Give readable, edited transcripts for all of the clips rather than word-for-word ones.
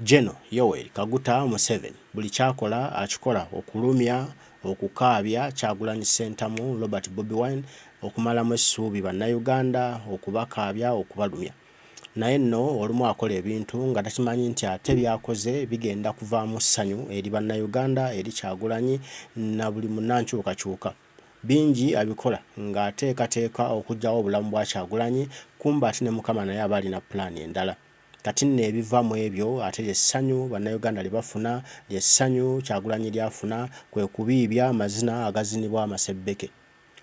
General Yoweri Kaguta Museveni buli kyakola akikola okulumya okukaabya Kyagulanyi Ssentamu Robert Bobi Wine okumalamu essuubi bannayuganda okubakaabya okubalumya naye nno olumu akola ebintu nga takimanyi nti ate byakoze bigenda kuvaamu ssanyu eri bannayuganda eri Kyagulanyi na buli munnankyukakyuka bingi abikola ng'ateekateeka okuggyawo obulamu bwa Kyagulanyi kumba ate ne Mukama naye aba alina pulaani endala kati nno ebiva mu ebyo ate lyessanyu bannayuganda lye bafuna lyessanyu Kyagulanyi lyafuna kwe kubiibya amazina agazinibwa amasebbeke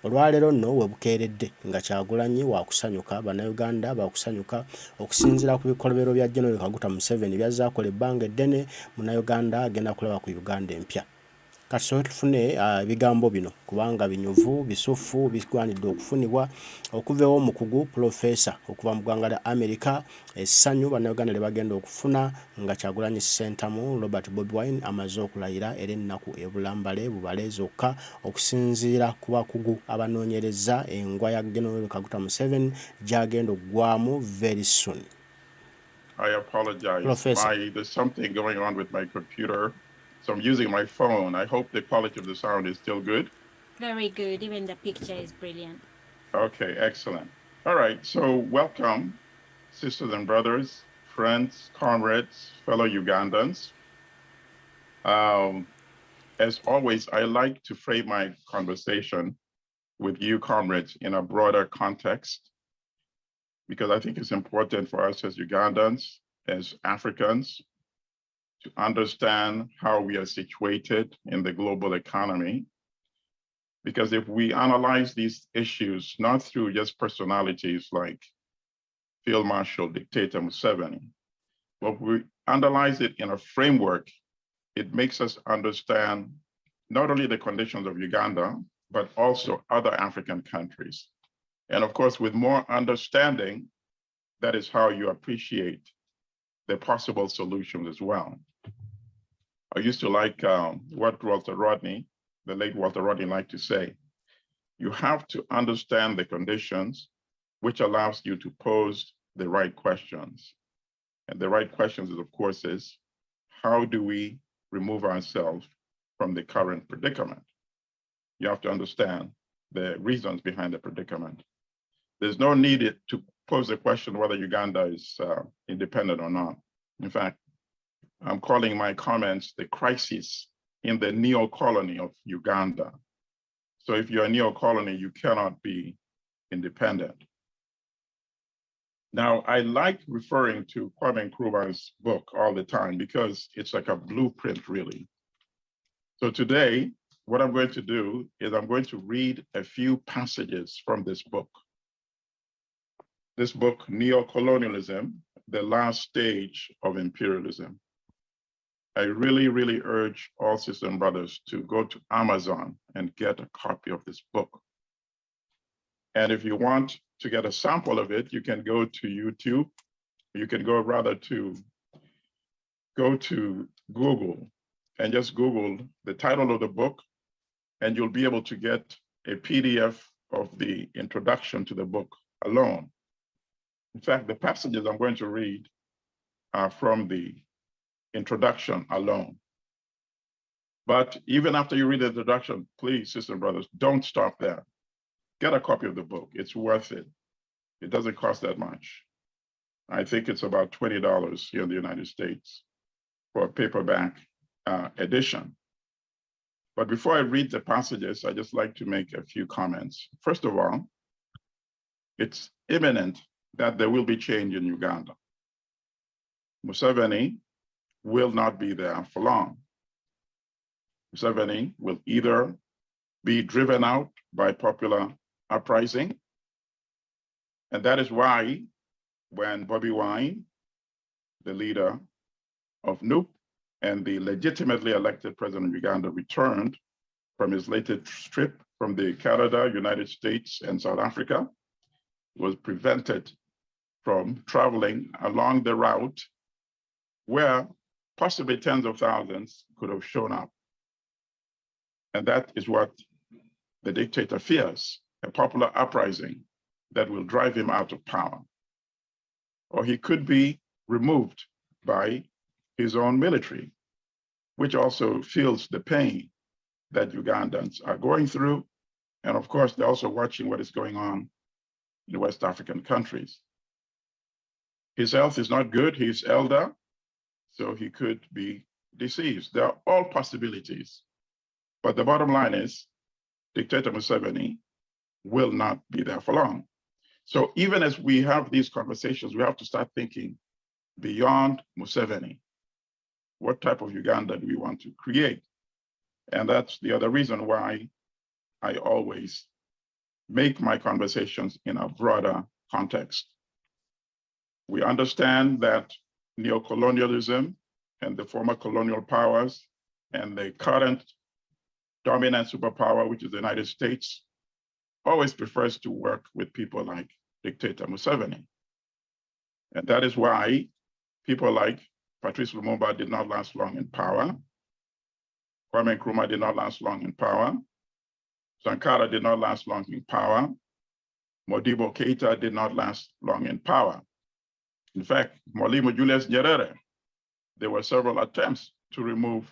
olwaleero nno we bukeeredde nga Kyagulanyi waakusanyuka bannayuganda baakusanyuka okusinziira ku bikolobero bya General Kaguta Museveni byazze akola ebbanga eddene munnayuganda agenda kulaba ku Uganda empya kati so tufune ebigambo bino kubanga binyuvu bisufu bigwanidde okufunibwa okuveewo omukugu profesa okuva mu ggwanga lya America essanyu bannayuganda lye bagenda okufuna nga Kyagulanyi Ssentamu Robert Bobi Wine amaze okulayira era ennaku ebulambale bubale zokka okusinziira ku bakugu abanoonyereza engwa ya General Kaguta Museveni gy'agenda okuggwamu very soon. I apologize. Professor. There's something going on with my computer. So I'm using my phone. I hope the quality of the sound is still good. Very good. Even the picture is brilliant. Okay, excellent. All right. So welcome, sisters and brothers, friends, comrades, fellow Ugandans. As always, I like to frame my conversation with you, comrades, in a broader context, because I think it's important for us as Ugandans, as Africans, to understand how we are situated in the global economy. Because if we analyze these issues, not through just personalities like Field Marshal Dictator Museveni, but we analyze it in a framework, it makes us understand not only the conditions of Uganda, but also other African countries. And of course, with more understanding, that is how you appreciate the possible solutions as well. I used to like what the late Walter Rodney liked to say. You have to understand the conditions, which allows you to pose the right questions. And the right questions, of course, is how do we remove ourselves from the current predicament? You have to understand the reasons behind the predicament. There's no need to pose the question whether Uganda is independent or not. In fact, I'm calling my comments the crisis in the neo-colony of Uganda. So if you're a neo-colony, you cannot be independent. Now, I like referring to Kwame Nkrumah's book all the time because it's like a blueprint, really. So today, what I'm going to do is I'm going to read a few passages from this book. This book, Neocolonialism, the Last Stage of Imperialism. I really, really urge all sisters and brothers to go to Amazon and get a copy of this book. And if you want to get a sample of it, you can go to YouTube. You can go to Google and just Google the title of the book, and you'll be able to get a PDF of the introduction to the book alone. In fact, the passages I'm going to read are from the introduction alone. But even after you read the introduction, please, sisters and brothers, don't stop there. Get a copy of the book. It's worth it. It doesn't cost that much. I think it's about $20 here in the United States for a paperback edition. But before I read the passages, I just like to make a few comments. First of all, it's imminent that there will be change in Uganda. Museveni will not be there for long. Museveni will either be driven out by popular uprising, and that is why when Bobi Wine, the leader of NUP and the legitimately elected president of Uganda, returned from his latest trip from the Canada, United States, and South Africa, was prevented from traveling along the route where possibly tens of thousands could have shown up. And that is what the dictator fears, a popular uprising that will drive him out of power. Or he could be removed by his own military, which also feels the pain that Ugandans are going through. And of course, they're also watching what is going on in the West African countries. His health is not good. He's elder, so he could be deceased. There are all possibilities. But the bottom line is, Dictator Museveni will not be there for long. So even as we have these conversations, we have to start thinking beyond Museveni. What type of Uganda do we want to create? And that's the other reason why I always make my conversations in a broader context. We understand that neocolonialism and the former colonial powers and the current dominant superpower, which is the United States, always prefers to work with people like Dictator Museveni. And that is why people like Patrice Lumumba did not last long in power. Kwame Nkrumah did not last long in power. Sankara did not last long in power. Modibo Keita did not last long in power. In fact, Mwalimu Julius Nyerere, there were several attempts to remove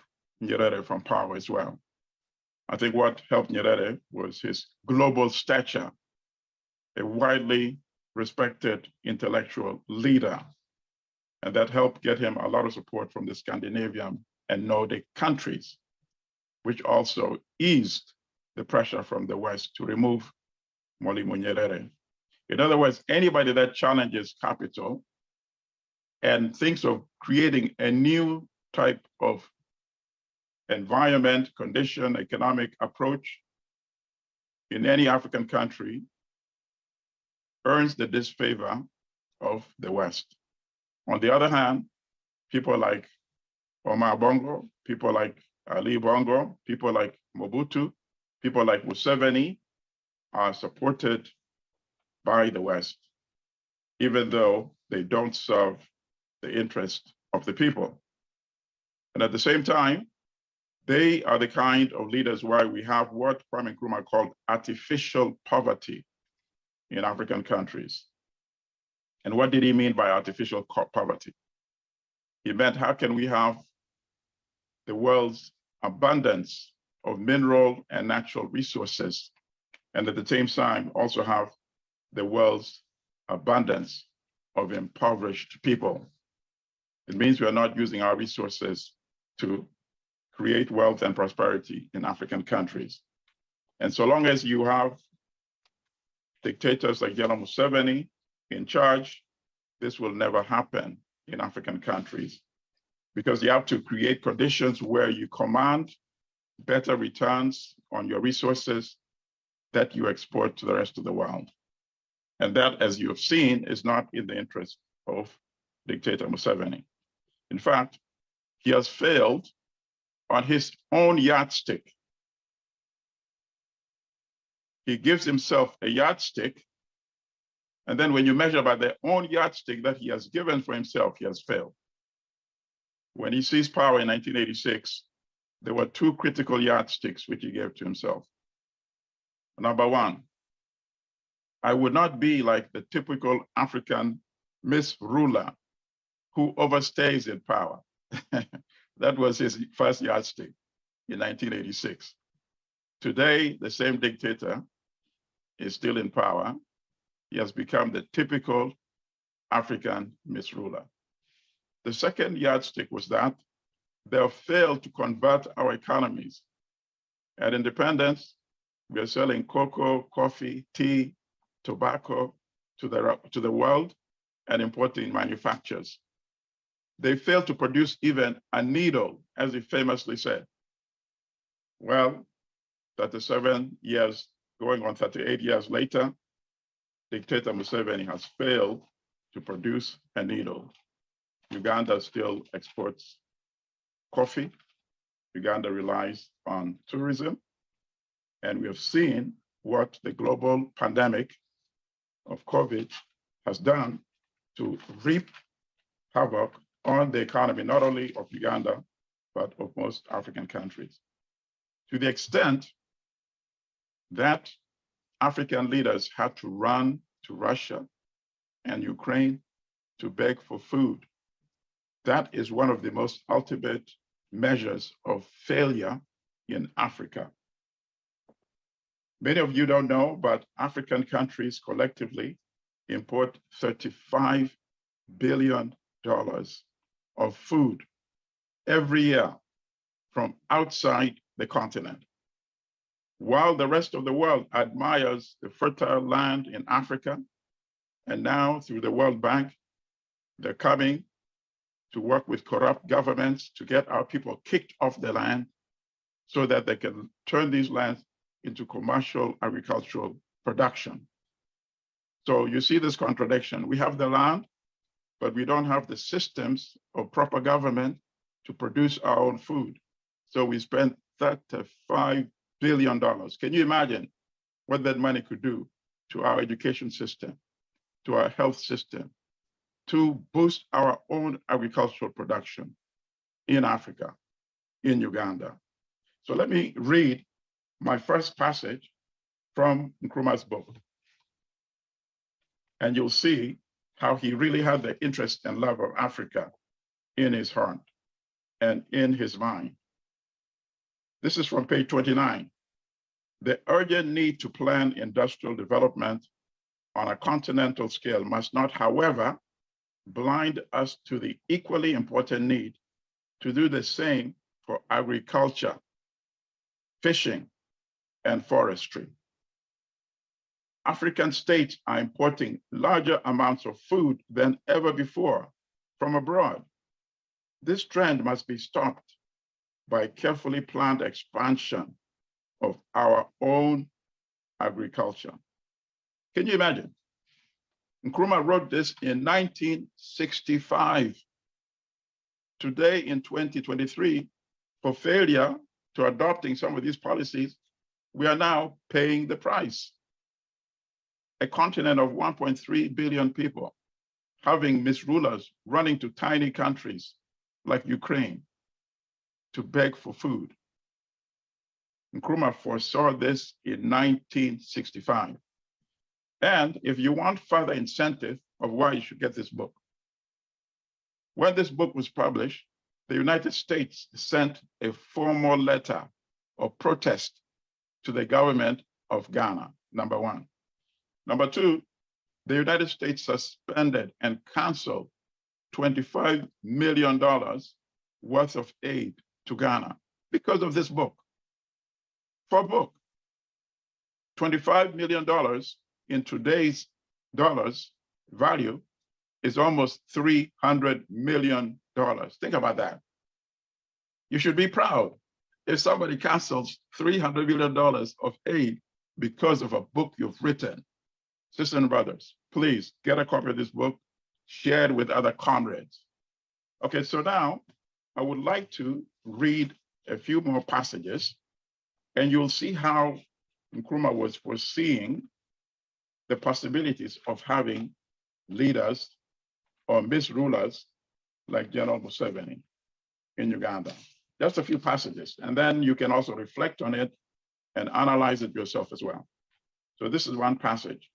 Nyerere from power as well. I think what helped Nyerere was his global stature, a widely respected intellectual leader. And that helped get him a lot of support from the Scandinavian and Nordic countries, which also eased the pressure from the West to remove Mwalimu Nyerere. In other words, anybody that challenges capital and thinks of creating a new type of environment, condition, economic approach in any African country earns the disfavor of the West. On the other hand, people like Omar Bongo, people like Ali Bongo, people like Mobutu, people like Museveni are supported by the West, even though they don't serve the interest of the people. And at the same time, they are the kind of leaders why we have what Kwame Nkrumah called artificial poverty in African countries. And what did he mean by artificial poverty? He meant, how can we have the world's abundance of mineral and natural resources, and at the same time also have the world's abundance of impoverished people? It means we are not using our resources to create wealth and prosperity in African countries. And so long as you have dictators like General Museveni in charge, this will never happen in African countries, because you have to create conditions where you command better returns on your resources that you export to the rest of the world. And that, as you have seen, is not in the interest of Dictator Museveni. In fact, he has failed on his own yardstick. He gives himself a yardstick, and then when you measure by the own yardstick that he has given for himself, he has failed. When he seized power in 1986, there were two critical yardsticks which he gave to himself. Number one, I would not be like the typical African misruler who overstays in power. That was his first yardstick in 1986. Today, the same dictator is still in power. He has become the typical African misruler. The second yardstick was that they have failed to convert our economies. At independence, we are selling cocoa, coffee, tea, tobacco to the world and importing manufactures. They failed to produce even a needle, as he famously said. Well, 37 years, going on 38 years later, Dictator Museveni has failed to produce a needle. Uganda still exports coffee. Uganda relies on tourism. And we have seen what the global pandemic of COVID has done to reap havoc on the economy, not only of Uganda, but of most African countries. To the extent that African leaders had to run to Russia and Ukraine to beg for food. That is one of the most ultimate measures of failure in Africa. Many of you don't know, but African countries collectively import $35 billion of food every year from outside the continent. While the rest of the world admires the fertile land in Africa, and now through the World Bank, they're coming to work with corrupt governments to get our people kicked off the land so that they can turn these lands into commercial agricultural production. So you see this contradiction. We have the land, but we don't have the systems of proper government to produce our own food. So we spend $35 billion. Can you imagine what that money could do to our education system, to our health system, to boost our own agricultural production in Africa, in Uganda? So let me read my first passage from Nkrumah's book. And you'll see how he really had the interest and love of Africa in his heart and in his mind. This is from page 29. The urgent need to plan industrial development on a continental scale must not, however, blind us to the equally important need to do the same for agriculture, fishing, and forestry. African states are importing larger amounts of food than ever before from abroad. This trend must be stopped by carefully planned expansion of our own agriculture. Can you imagine? Nkrumah wrote this in 1965. Today, in 2023, for failure to adopting some of these policies, we are now paying the price. A continent of 1.3 billion people having misrulers running to tiny countries like Ukraine to beg for food. Nkrumah foresaw this in 1965. And if you want further incentive of why you should get this book, when this book was published, the United States sent a formal letter of protest to the government of Ghana, number one. Number two, the United States suspended and canceled $25 million worth of aid to Ghana because of this book. For a book, $25 million in today's dollars value is almost $300 million. Think about that. You should be proud if somebody cancels $300 million of aid because of a book you've written. Sisters and brothers, please get a copy of this book, share it with other comrades. Okay, so now I would like to read a few more passages, and you'll see how Nkrumah was foreseeing the possibilities of having leaders or misrulers like General Museveni in Uganda. Just a few passages, and then you can also reflect on it and analyze it yourself as well. So this is one passage.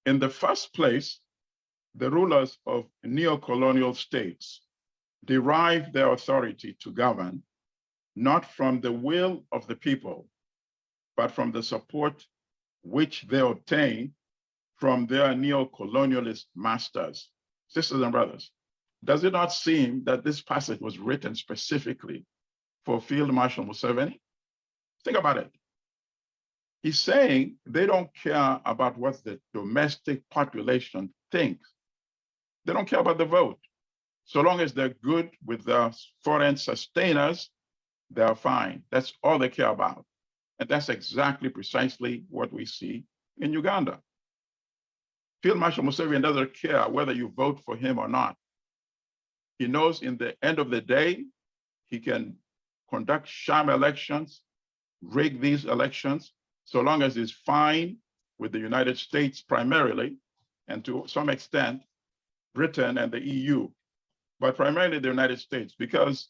In the first place, the rulers of neocolonial states derive their authority to govern not from the will of the people, but from the support which they obtain from their neocolonialist masters. Sisters and brothers, does it not seem that this passage was written specifically for Field Marshal Museveni? Think about it. He's saying they don't care about what the domestic population thinks. They don't care about the vote. So long as they're good with the foreign sustainers, they're fine. That's all they care about. And that's exactly precisely what we see in Uganda. Field Marshal Museveni doesn't care whether you vote for him or not. He knows in the end of the day, he can conduct sham elections, rig these elections, so long as it's fine with the United States primarily, and to some extent, Britain and the EU, but primarily the United States, because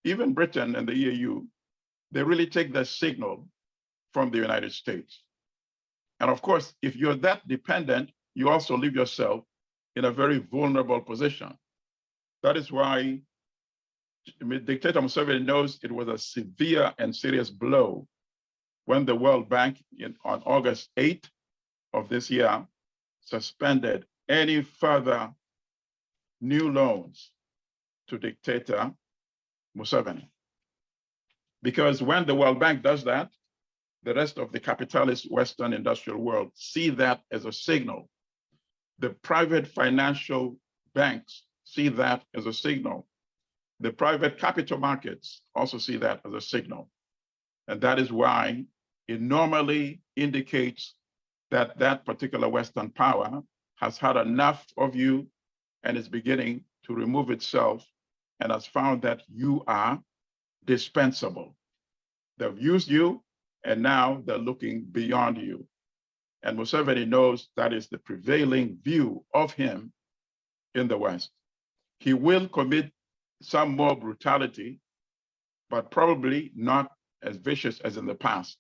even Britain and the EU, they really take the signal from the United States. And of course, if you're that dependent, you also leave yourself in a very vulnerable position. That is why Dictator Museveni knows it was a severe and serious blow when the World Bank on August 8th of this year suspended any further new loans to Dictator Museveni. Because when the World Bank does that, the rest of the capitalist Western industrial world see that as a signal. The private financial banks see that as a signal. The private capital markets also see that as a signal. And that is why it normally indicates that that particular Western power has had enough of you and is beginning to remove itself and has found that you are dispensable. They've used you, and now they're looking beyond you. And Museveni knows that is the prevailing view of him in the West. He will commit some more brutality, but probably not as vicious as in the past,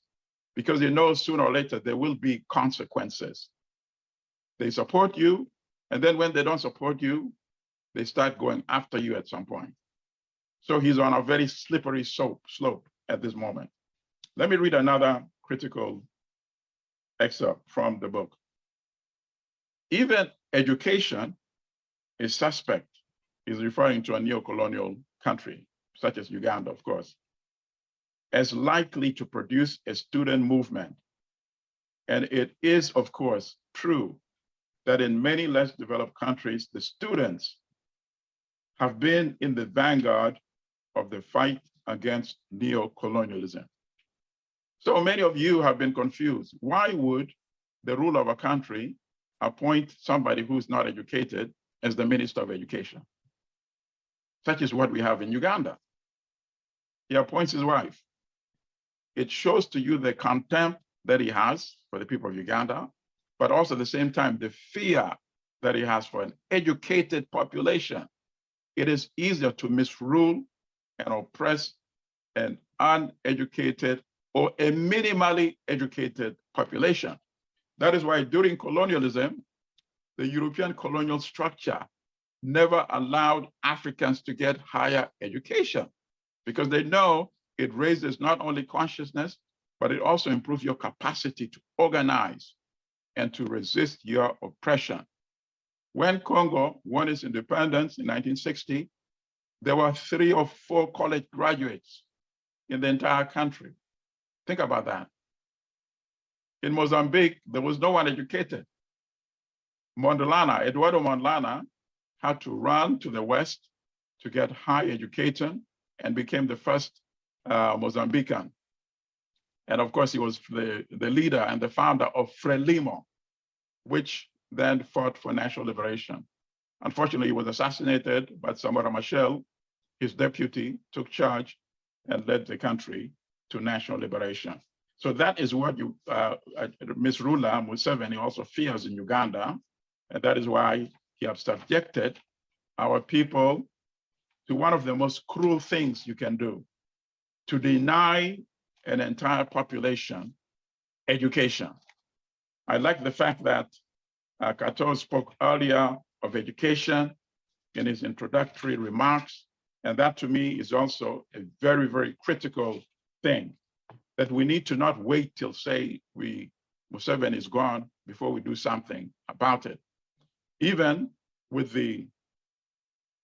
because he knows sooner or later there will be consequences. They support you, and then when they don't support you, they start going after you at some point. So he's on a very slippery slope at this moment. Let me read another critical excerpt from the book. Even education is suspect. He's referring to a neo-colonial country, such as Uganda, of course, as likely to produce a student movement. And it is, of course, true that in many less developed countries, the students have been in the vanguard of the fight against neo-colonialism. So many of you have been confused. Why would the ruler of a country appoint somebody who's not educated as the Minister of Education? Such is what we have in Uganda. He appoints his wife. It shows to you the contempt that he has for the people of Uganda, but also at the same time, the fear that he has for an educated population. It is easier to misrule and oppress an uneducated or a minimally educated population. That is why during colonialism, the European colonial structure never allowed Africans to get higher education, because they know it raises not only consciousness, but it also improves your capacity to organize and to resist your oppression. When Congo won its independence in 1960, there were 3 or 4 college graduates in the entire country. Think about that. In Mozambique, there was no one educated. Eduardo Mondlane had to run to the West to get high education and became the first Mozambican. And of course, he was the leader and the founder of Frelimo, which then fought for national liberation. Unfortunately, he was assassinated, but Samora Machel, his deputy, took charge and led the country to national liberation. So that is what misruler Museveni also fears in Uganda. And that is why he has subjected our people to one of the most cruel things you can do, to deny an entire population education. I like the fact that Kato spoke earlier of education in his introductory remarks. And that to me is also a very, very critical thing, that we need to not wait till, say, Museveni is gone before we do something about it. Even with the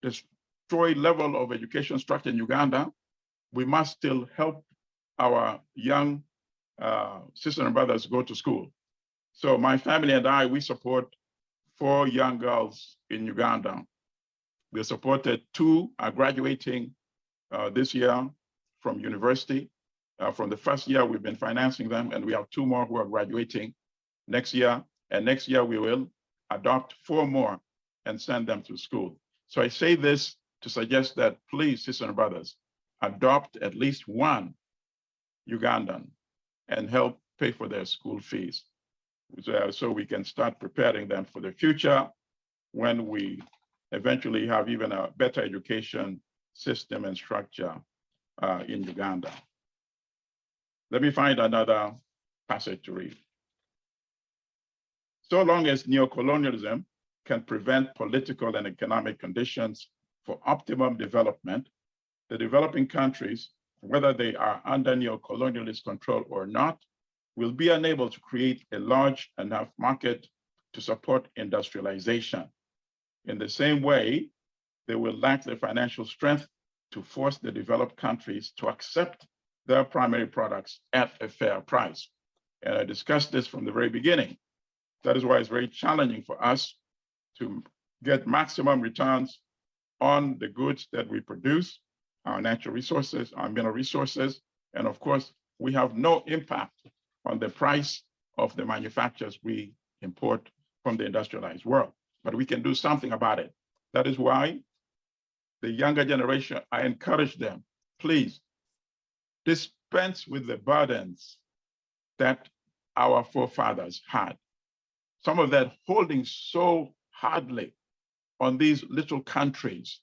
destroyed level of education structure in Uganda, we must still help our young sisters and brothers go to school. So my family and I, we support 4 young girls in Uganda. We supported 2 are graduating this year from university. From the first year, we've been financing them, and we have 2 more who are graduating next year. And next year, we will adopt 4 more and send them to school. So I say this to suggest that, please, sisters and brothers, adopt at least 1 Ugandan and help pay for their school fees, so we can start preparing them for the future when we eventually have even a better education system and structure in Uganda. Let me find another passage to read. So long as neocolonialism can prevent political and economic conditions for optimum development, the developing countries, whether they are under neo-colonialist control or not, will be unable to create a large enough market to support industrialization. In the same way, they will lack the financial strength to force the developed countries to accept their primary products at a fair price. And I discussed this from the very beginning. That is why it's very challenging for us to get maximum returns on the goods that we produce, our natural resources, our mineral resources, and of course, we have no impact on the price of the manufacturers we import from the industrialized world, but we can do something about it. That is why the younger generation, I encourage them, please dispense with the burdens that our forefathers had. Some of that holding so hardly on these little countries.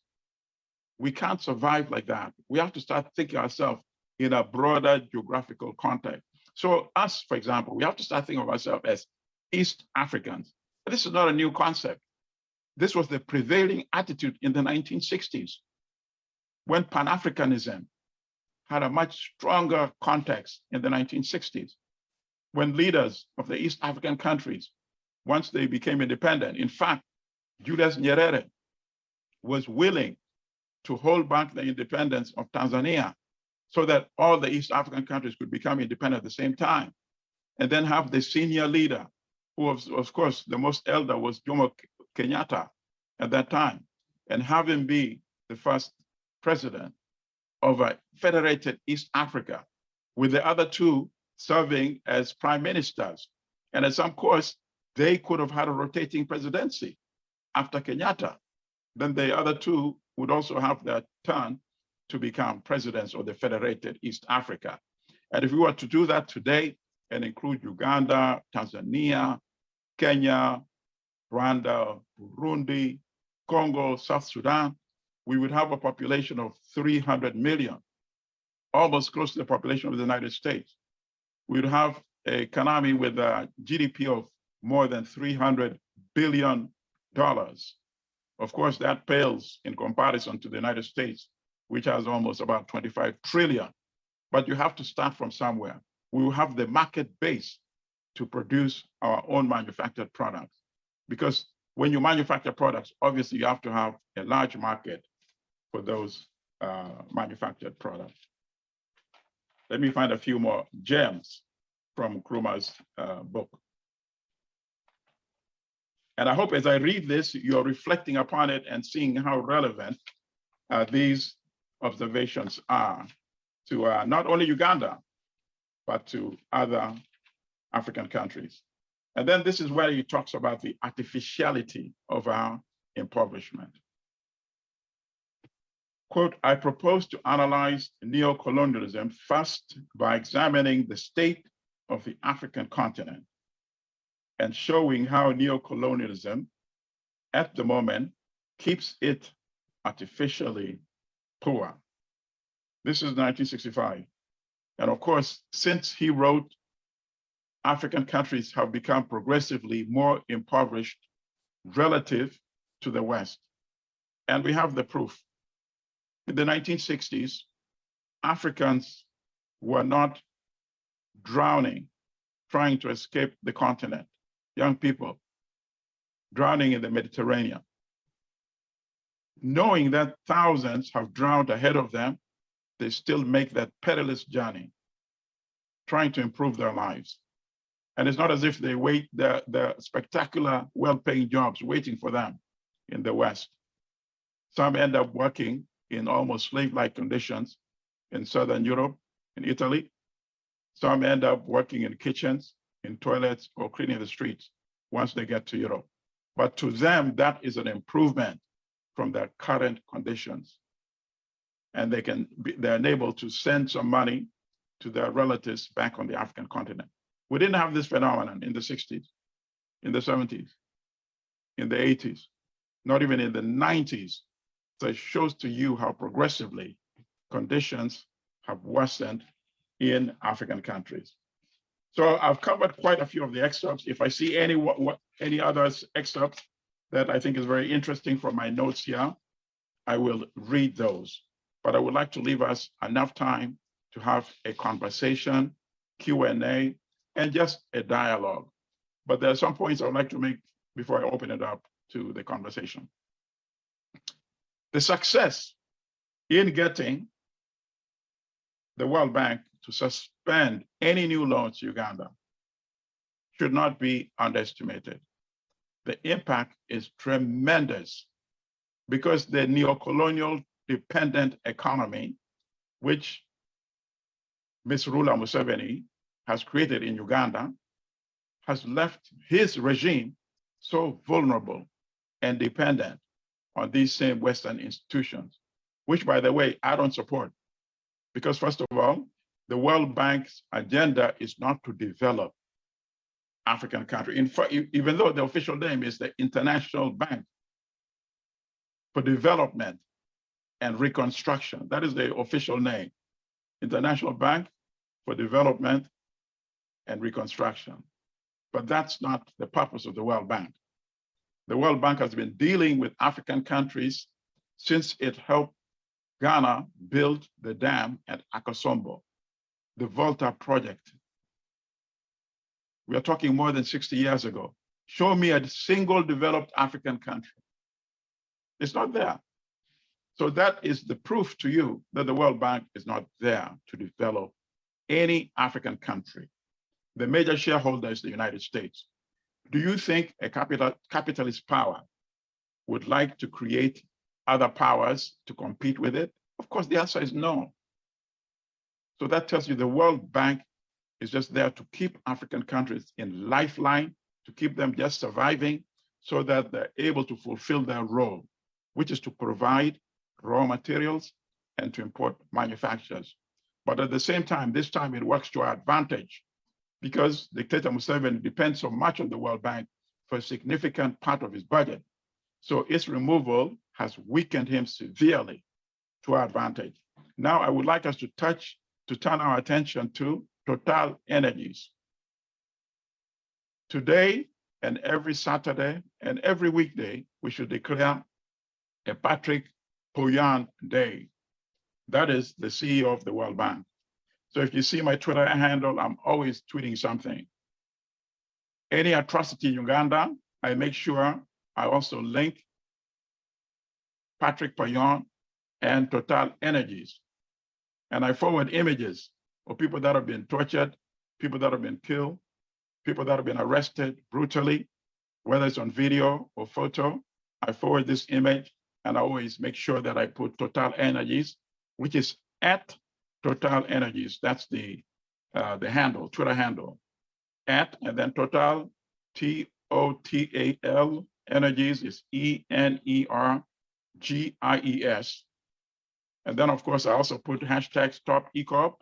We can't survive like that. We have to start thinking ourselves in a broader geographical context. So us, for example, we have to start thinking of ourselves as East Africans. This is not a new concept. This was the prevailing attitude in the 1960s, when Pan-Africanism had a much stronger context in the 1960s, when leaders of the East African countries, once they became independent, in fact, Julius Nyerere was willing to hold back the independence of Tanzania so that all the East African countries could become independent at the same time, and then have the senior leader, who was, of course, the most elder was Jomo Kenyatta at that time, and have him be the first president of a federated East Africa, with the other two serving as prime ministers. And at some course, they could have had a rotating presidency after Kenyatta. Then the other two would also have their turn to become presidents of the federated East Africa. And if we were to do that today and include Uganda, Tanzania, Kenya, Rwanda, Burundi, Congo, South Sudan, we would have a population of 300 million, almost close to the population of the United States. We would have an economy with a GDP of more than $300 billion. Of course, that pales in comparison to the United States, which has almost about 25 trillion. But you have to start from somewhere. We will have the market base to produce our own manufactured products. Because when you manufacture products, obviously you have to have a large market for those manufactured products. Let me find a few more gems from Nkrumah's book. And I hope as I read this, you're reflecting upon it and seeing how relevant these observations are to not only Uganda, but to other African countries. And then this is where he talks about the artificiality of our impoverishment. Quote, I propose to analyze neocolonialism first by examining the state of the African continent and showing how neocolonialism at the moment keeps it artificially poor. This is 1965. And of course, since he wrote, African countries have become progressively more impoverished relative to the West. And we have the proof. In the 1960s, Africans were not drowning, trying to escape the continent. Young people drowning in the Mediterranean. Knowing that thousands have drowned ahead of them, they still make that perilous journey, trying to improve their lives. And it's not as if they wait the spectacular, well-paying jobs waiting for them in the West. Some end up working in almost slave-like conditions in Southern Europe, in Italy. Some end up working in kitchens, in toilets, or cleaning the streets once they get to Europe. But to them, that is an improvement from their current conditions. And they're able to send some money to their relatives back on the African continent. We didn't have this phenomenon in the 60s, in the 70s, in the 80s, not even in the 90s. So it shows to you how progressively conditions have worsened in African countries. So I've covered quite a few of the excerpts. If I see any other excerpts that I think is very interesting from my notes here, I will read those. But I would like to leave us enough time to have a conversation, Q&A, and just a dialogue. But there are some points I would like to make before I open it up to the conversation. The success in getting the World Bank to suspend any new loans to Uganda should not be underestimated. The impact is tremendous because the neocolonial dependent economy, which Ms. Rula Museveni has created in Uganda, has left his regime so vulnerable and dependent on these same Western institutions, which, by the way, I don't support. Because first of all, the World Bank's agenda is not to develop African countries. In fact, even though the official name is the International Bank for Development and Reconstruction, that is the official name, International Bank for Development and Reconstruction. But that's not the purpose of the World Bank. The World Bank has been dealing with African countries since it helped Ghana build the dam at Akosombo, the Volta project. We are talking more than 60 years ago. Show me a single developed African country. It's not there. So that is the proof to you that the World Bank is not there to develop any African country. The major shareholder is the United States. Do you think a capitalist power would like to create other powers to compete with it? Of course, the answer is no. So that tells you the World Bank is just there to keep African countries in lifeline, to keep them just surviving so that they're able to fulfill their role, which is to provide raw materials and to import manufacturers. But at the same time, this time it works to our advantage because dictator Museveni depends so much on the World Bank for a significant part of his budget. So its removal has weakened him severely to our advantage. Now I would like us to turn our attention to Total Energies. Today and every Saturday and every weekday, we should declare a Patrick Pouyan Day. That is the CEO of the World Bank. So if you see my Twitter handle, I'm always tweeting something. Any atrocity in Uganda, I make sure I also link Patrick Pouyan and Total Energies. And I forward images of people that have been tortured, people that have been killed, people that have been arrested brutally, whether it's on video or photo. I forward this image and I always make sure that I put Total Energies, which is at Total Energies. That's the handle, Twitter handle. At, and then Total, T-O-T-A-L, Energies is E-N-E-R-G-I-E-S. And then, of course, I also put hashtag Stop ECOP.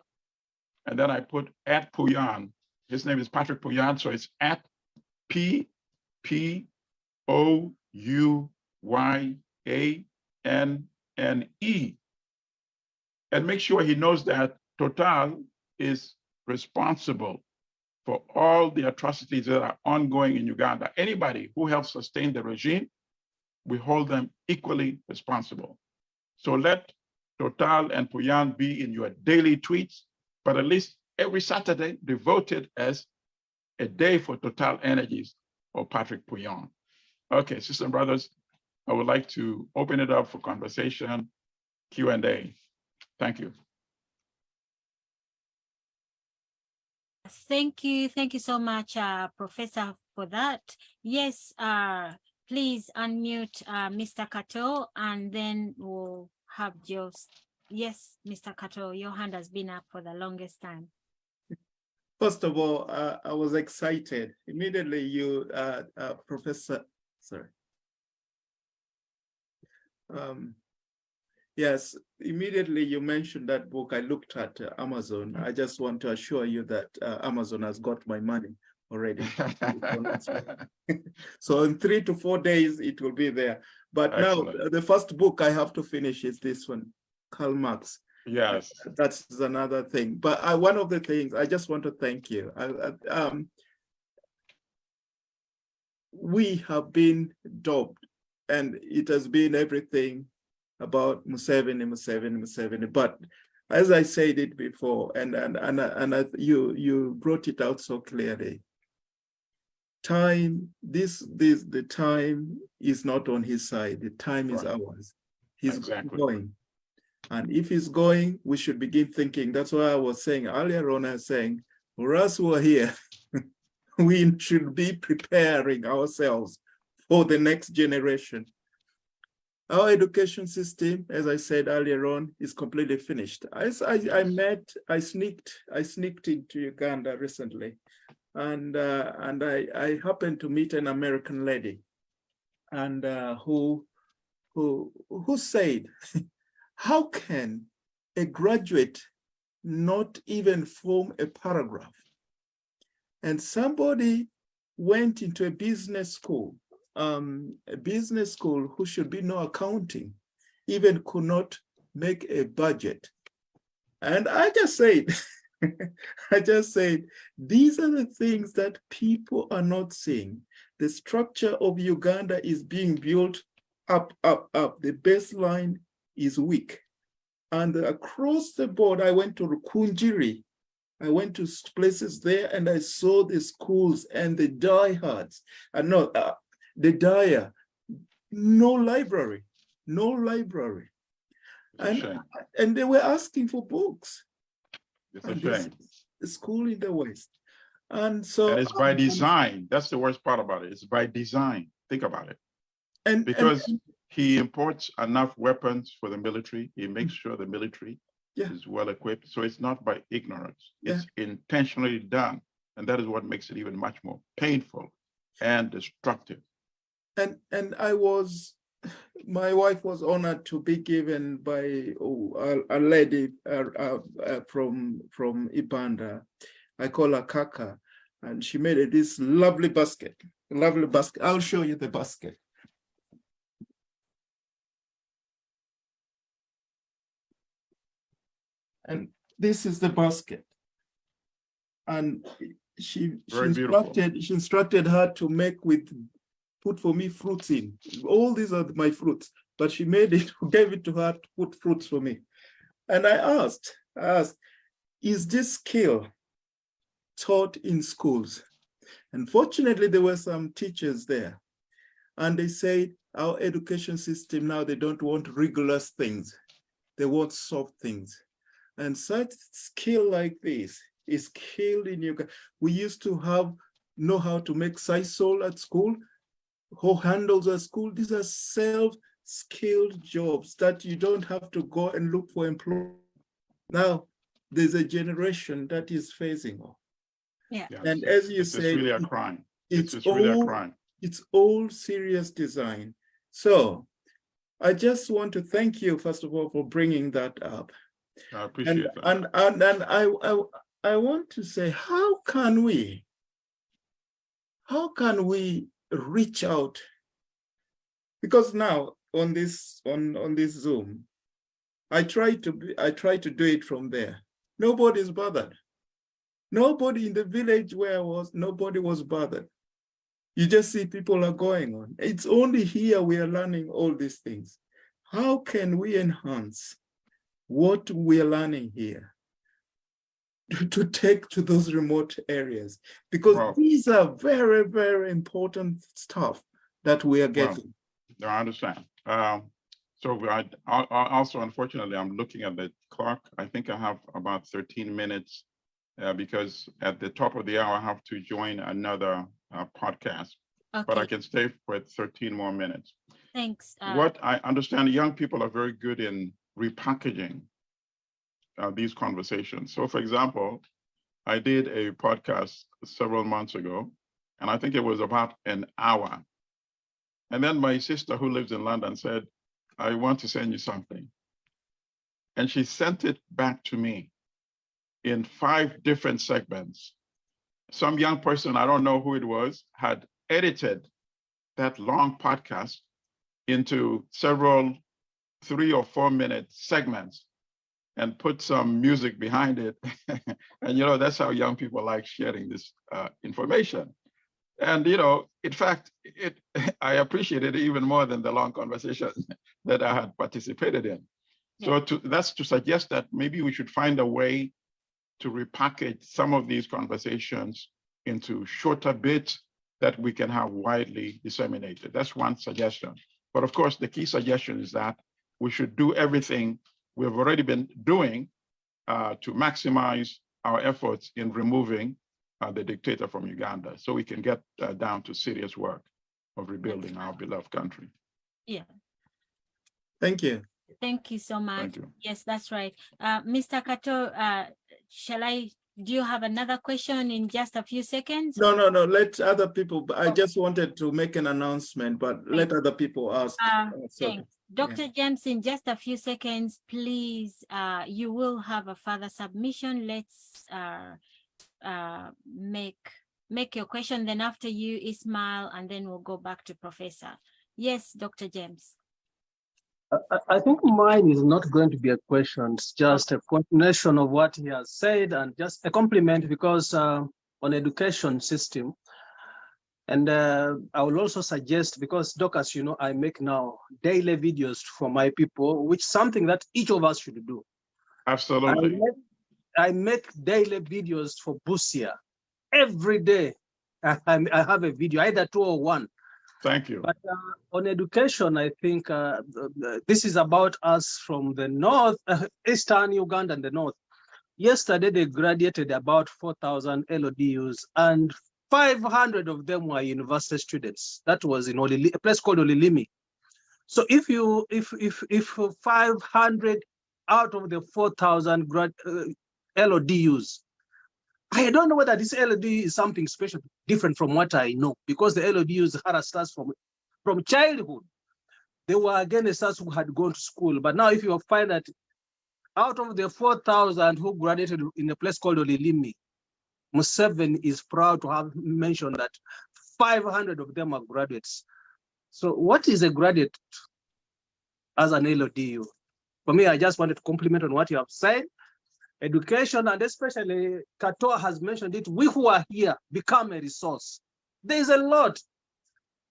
And then I put at Pouyan. His name is Patrick Pouyan, so it's at P-P-O-U-Y-A-N-N-E. And make sure he knows that Total is responsible for all the atrocities that are ongoing in Uganda. Anybody who helps sustain the regime, we hold them equally responsible. So let Total and Pouyan be in your daily tweets, but at least every Saturday devoted as a day for Total Energies or Patrick Pouyan. Okay, sisters and brothers, I would like to open it up for conversation, Q&A. Thank you. Thank you so much, Professor, for that. Yes, please unmute Mr. Kato, and then we'll have Joe's. Yes, Mr. Kato, your hand has been up for the longest time. First of all, I was excited. Immediately you, Professor, sorry. Yes, immediately you mentioned that book. I looked at Amazon. I just want to assure you that Amazon has got my money already. So in 3 to 4 days, it will be there. But excellent. Now the first book I have to finish is this one, Karl Marx. Yes. That's another thing. But one of the things, I just want to thank you. We have been dobbed, and it has been everything about Museveni. But as I said it before, and you brought it out so clearly, the time is not on his side. The time is ours. He's going. And if he's going, we should begin thinking. That's why I was saying earlier on, I was saying, for us who are here, we should be preparing ourselves for the next generation. Our education system, as I said earlier on, is completely finished. I sneaked into Uganda recently, and I happened to meet an American lady, and who said, how can a graduate not even form a paragraph? And somebody went into a business school who should be no accounting, even could not make a budget. And I just said, these are the things that people are not seeing. The structure of Uganda is being built up. The baseline is weak. And across the board, I went to Rukunjiri. I went to places there and I saw the schools and the diehards. The dire, no library. And they were asking for books. It's a shame. The school in the West. And so— And it's by design. That's the worst part about it. It's by design. Think about it. Because he imports enough weapons for the military. He makes sure the military is well equipped. So it's not by ignorance. It's intentionally done. And that is what makes it even much more painful and destructive. And my wife was honored to be given by a lady from Ibanda. I call her Kaka. And she made this lovely basket. I'll show you the basket. And this is the basket. And she instructed her to put for me fruits in. All these are my fruits, but she gave it to her to put fruits for me. And I asked, is this skill taught in schools? And fortunately, there were some teachers there. And they said, our education system now, they don't want rigorous things. They want soft things. And such skill like this is killed in Uganda. We used to know how to make sisal at school, who handles at school. These are self-skilled jobs that you don't have to go and look for employment. Now, there's a generation that is phasing off. Yeah. And as you say, it's really a crime. It's really a crime. It's all serious design. So I just want to thank you, first of all, for bringing that up. I appreciate that. And I want to say, how can we reach out? Because now on this Zoom, I try to do it from there. Nobody's bothered. Nobody in the village where I was, nobody was bothered. You just see people are going on. It's only here we are learning all these things. How can we enhance what we are learning here to take to those remote arealso because these are very, very important stuff that we are getting. No, I understand. So I also, unfortunately, I'm looking at the clock. I think I have about 13 minutes because at the top of the hour, I have to join another podcast, but I can stay for 13 more minutes. Thanks. What I understand, young people are very good in repackaging these conversations. So for example, I did a podcast several months ago, and I think it was about an hour. And then my sister who lives in London said, I want to send you something. And she sent it back to me in 5 different segments. Some young person, I don't know who it was, had edited that long podcast into several 3 or 4 minute segments and put some music behind it. And that's how young people like sharing this information. And, in fact, I appreciated it even more than the long conversation that I had participated in. So that's to suggest that maybe we should find a way to repackage some of these conversations into shorter bits that we can have widely disseminated. That's one suggestion. But of course, the key suggestion is that we should do everything we've already been doing to maximize our efforts in removing the dictator from Uganda, so we can get down to serious work of rebuilding our beloved country. Yeah. Thank you. Thank you so much. Thank you. Yes, that's right. Mr. Kato, do you have another question in just a few seconds? No, let other people, I just wanted to make an announcement, but let other people ask. Thanks. Dr. James, in just a few seconds, please, you will have a further submission. Let's make your question, then after you, Ismail, and then we'll go back to Professor. Yes, Dr. James. I think mine is not going to be a question. It's just a continuation of what he has said and just a compliment, because on education system. And I will also suggest, because Doc, as you know, I make now daily videos for my people, which is something that each of us should do. Absolutely. I make daily videos for Busia. Every day I have a video, either 2 or 1. Thank you. But on education, I think this is about us from the north, eastern Uganda and the north. Yesterday, they graduated about 4,000 LODUs, and 500 of them were university students. That was in a place called Olilimi. So if 500 out of the 4,000 LODUs, I don't know whether this LOD is something special, different from what I know, because the LODUs had stars from childhood. They were against us who had gone to school. But now if you find that out of the 4,000 who graduated in a place called Olilimi, Museveni is proud to have mentioned that 500 of them are graduates. So what is a graduate as an LODU? For me, I just wanted to compliment on what you have said. Education, and especially Katoa has mentioned it, we who are here become a resource. There's a lot.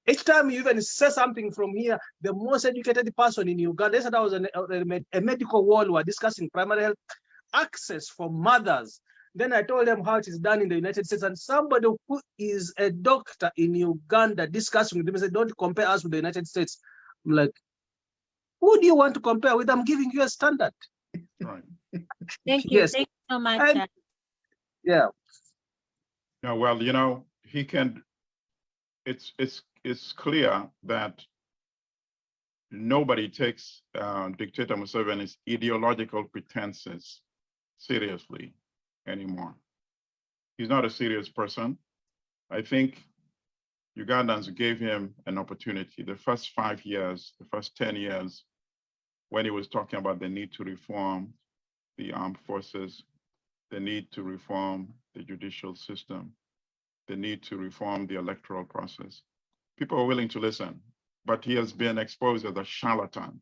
Each time you even say something from here, the most educated person in Uganda, yesterday I was a medical wall, we were discussing primary health access for mothers. Then I told them how it is done in the United States, and somebody who is a doctor in Uganda discussing with them said, don't compare us with the United States. I'm like, who do you want to compare with? I'm giving you a standard. Right. Thank you. Yes. Thank you so much. And, yeah. Yeah. Well, he can. It's clear that nobody takes Dictator Museveni's ideological pretenses seriously anymore. He's not a serious person. I think Ugandans gave him an opportunity. The first 5 years, the first 10 years, when he was talking about the need to reform the armed forces, the need to reform the judicial system, the need to reform the electoral process. People are willing to listen, but he has been exposed as a charlatan.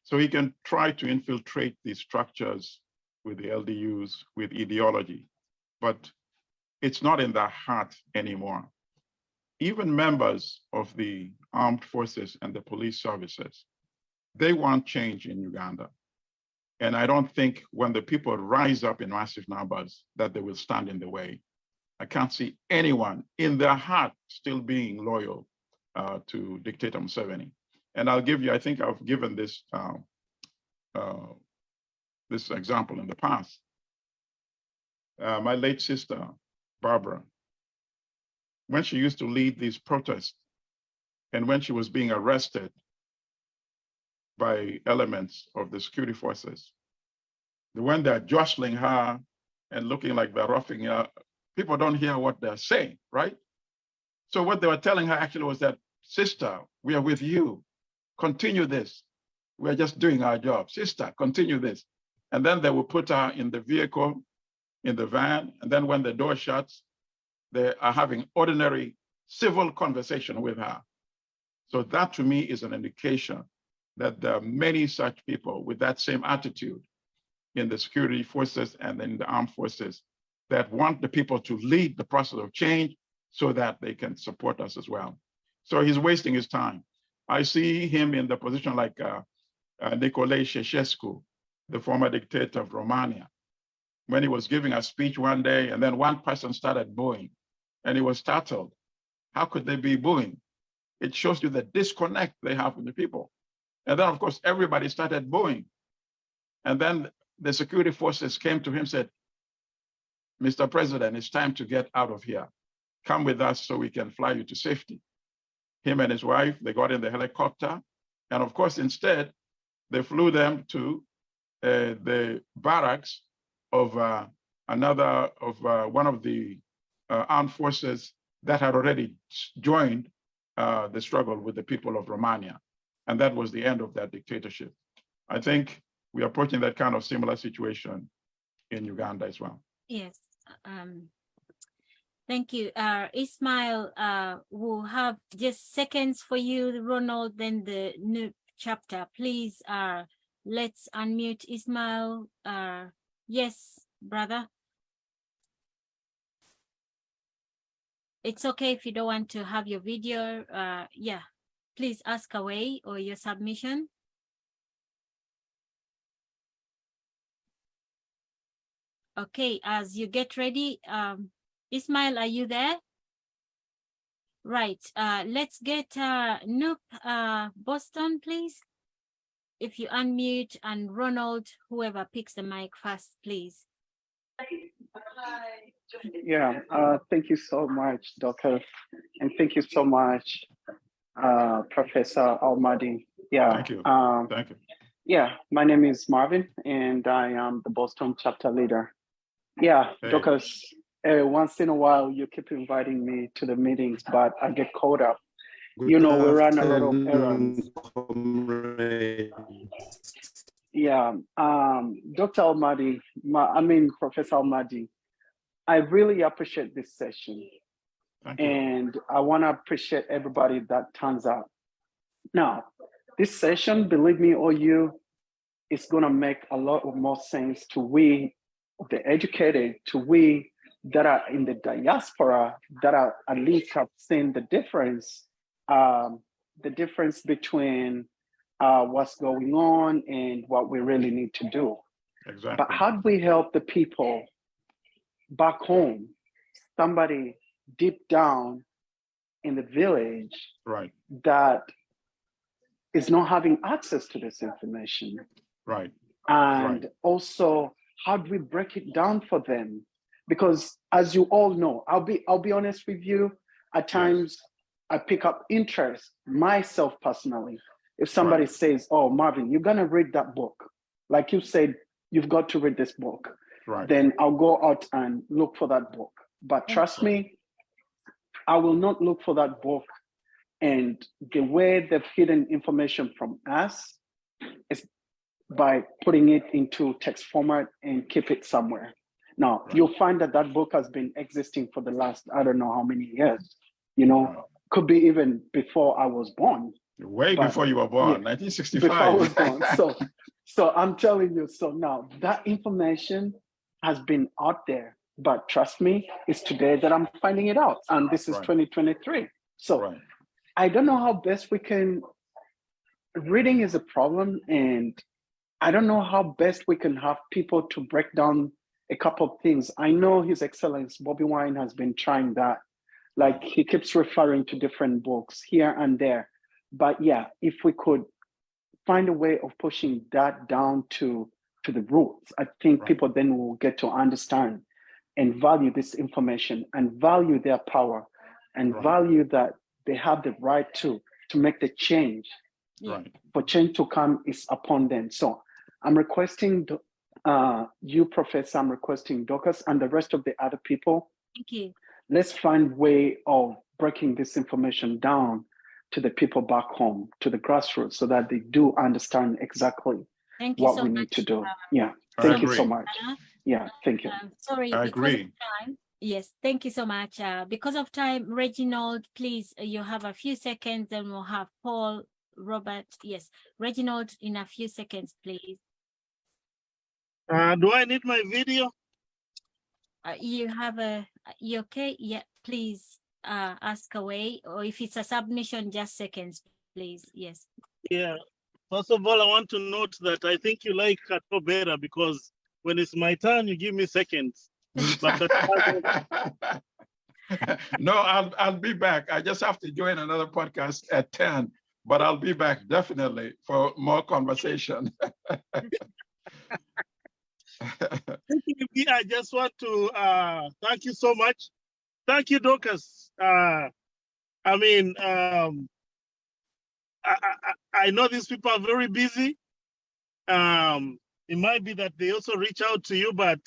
So he can try to infiltrate these structures with the LDUs, with ideology, but it's not in their heart anymore. Even members of the armed forces and the police services, they want change in Uganda. And I don't think when the people rise up in massive numbers that they will stand in the way. I can't see anyone in their heart still being loyal to Dictator Museveni. And I'll give you, I think I've given this, this example in the past. My late sister, Barbara, when she used to lead these protests and when she was being arrested by elements of the security forces, when they're jostling her and looking like they're roughing her, people don't hear what they're saying, right? So what they were telling her actually was that, sister, we are with you. Continue this. We are just doing our job. Sister, continue this. And then they will put her in the vehicle, in the van. And then when the door shuts, they are having ordinary civil conversation with her. So that to me is an indication that there are many such people with that same attitude in the security forces and in the armed forces that want the people to lead the process of change so that they can support us as well. So he's wasting his time. I see him in the position like Nicolae Ceausescu, the former dictator of Romania, when he was giving a speech one day, and then one person started booing, and he was startled. How could they be booing? It shows you the disconnect they have with the people. And then, of course, everybody started booing. And then the security forces came to him and said, Mr. President, it's time to get out of here. Come with us so we can fly you to safety. Him and his wife, they got in the helicopter. And of course, instead, they flew them to the barracks of one of the armed forces that had already joined the struggle with the people of Romania. And that was the end of that dictatorship. I think we're approaching that kind of similar situation in Uganda as well. Yes. Thank you. Ismail, we'll have just seconds for you, Ronald, then the new chapter. Please, let's unmute Ismail. Yes, brother. It's okay if you don't want to have your video. Yeah, please ask away or your submission. Okay, as you get ready, Ismail, are you there? Right, let's get Noop Boston, please. If you unmute, and Ronald, whoever picks the mic first, please. Yeah, thank you so much, Doctor. And thank you so much, Professor Almadi. Yeah. Thank you. Thank you. Yeah, my name is Marvin, and I am the Boston chapter leader. Yeah, Hey. Doctor, once in a while you keep inviting me to the meetings, but I get caught up. You know, we run a lot of errands. Yeah, Dr. Almadi, Professor Almadi, I really appreciate this session. Thank you. And I want to appreciate everybody that turns out. Now, this session, believe me or you, is going to make a lot more sense to we, the educated, to we that are in the diaspora, that are at least have seen the difference between what's going on and what we really need to do. Exactly. But how do we help the people back home, somebody deep down in the village, right, that is not having access to this information? Right. And right. Also, how do we break it down for them? Because as you all know, I'll be honest with you, at times yes. I pick up interest myself personally. If somebody right. says, oh, Marvin, you're gonna read that book. Like you said, you've got to read this book. Right. Then I'll go out and look for that book. But trust me, I will not look for that book. And the way they've hidden information from us is by putting it into text format and keep it somewhere. Now, right. You'll find that that book has been existing for the last, I don't know how many years, you know, right. Could be even before I was born. Way before you were born, yeah, 1965. Before I was born. So I'm telling you, so now that information has been out there, but trust me, it's today that I'm finding it out. And this is right. 2023. So right. I don't know how best we can, reading is a problem, and I don't know how best we can have people to break down a couple of things. I know His Excellency Bobi Wine has been trying that. Like he keeps referring to different books here and there. But yeah, if we could find a way of pushing that down to the roots, I think right. people then will get to understand and value this information and value their power and right. value that they have the right to make the change. Right. For change to come is upon them. So I'm requesting you, Professor, I'm requesting Dorcas and the rest of the other people. Thank you. Let's find a way of breaking this information down to the people back home, to the grassroots, so that they do understand exactly what we need to do. Yeah, thank you so much. Yeah, thank you. Sorry, I because agree. of time. Yes, thank you so much. Because of time, Reginald, please, you have a few seconds, then we'll have Paul, Robert. Yes, Reginald, in a few seconds, please. Do I need my video? You have you okay? Yeah, please. ask away, or if it's a submission, just seconds, please. Yes. Yeah. First of all, I want to note that I think you like Kato better because when it's my turn, you give me seconds. But no, I'll be back. I just have to join another podcast at 10, but I'll be back definitely for more conversation. I just want to thank you so much. Thank you, Dorcas. I know these people are very busy. It might be that they also reach out to you, but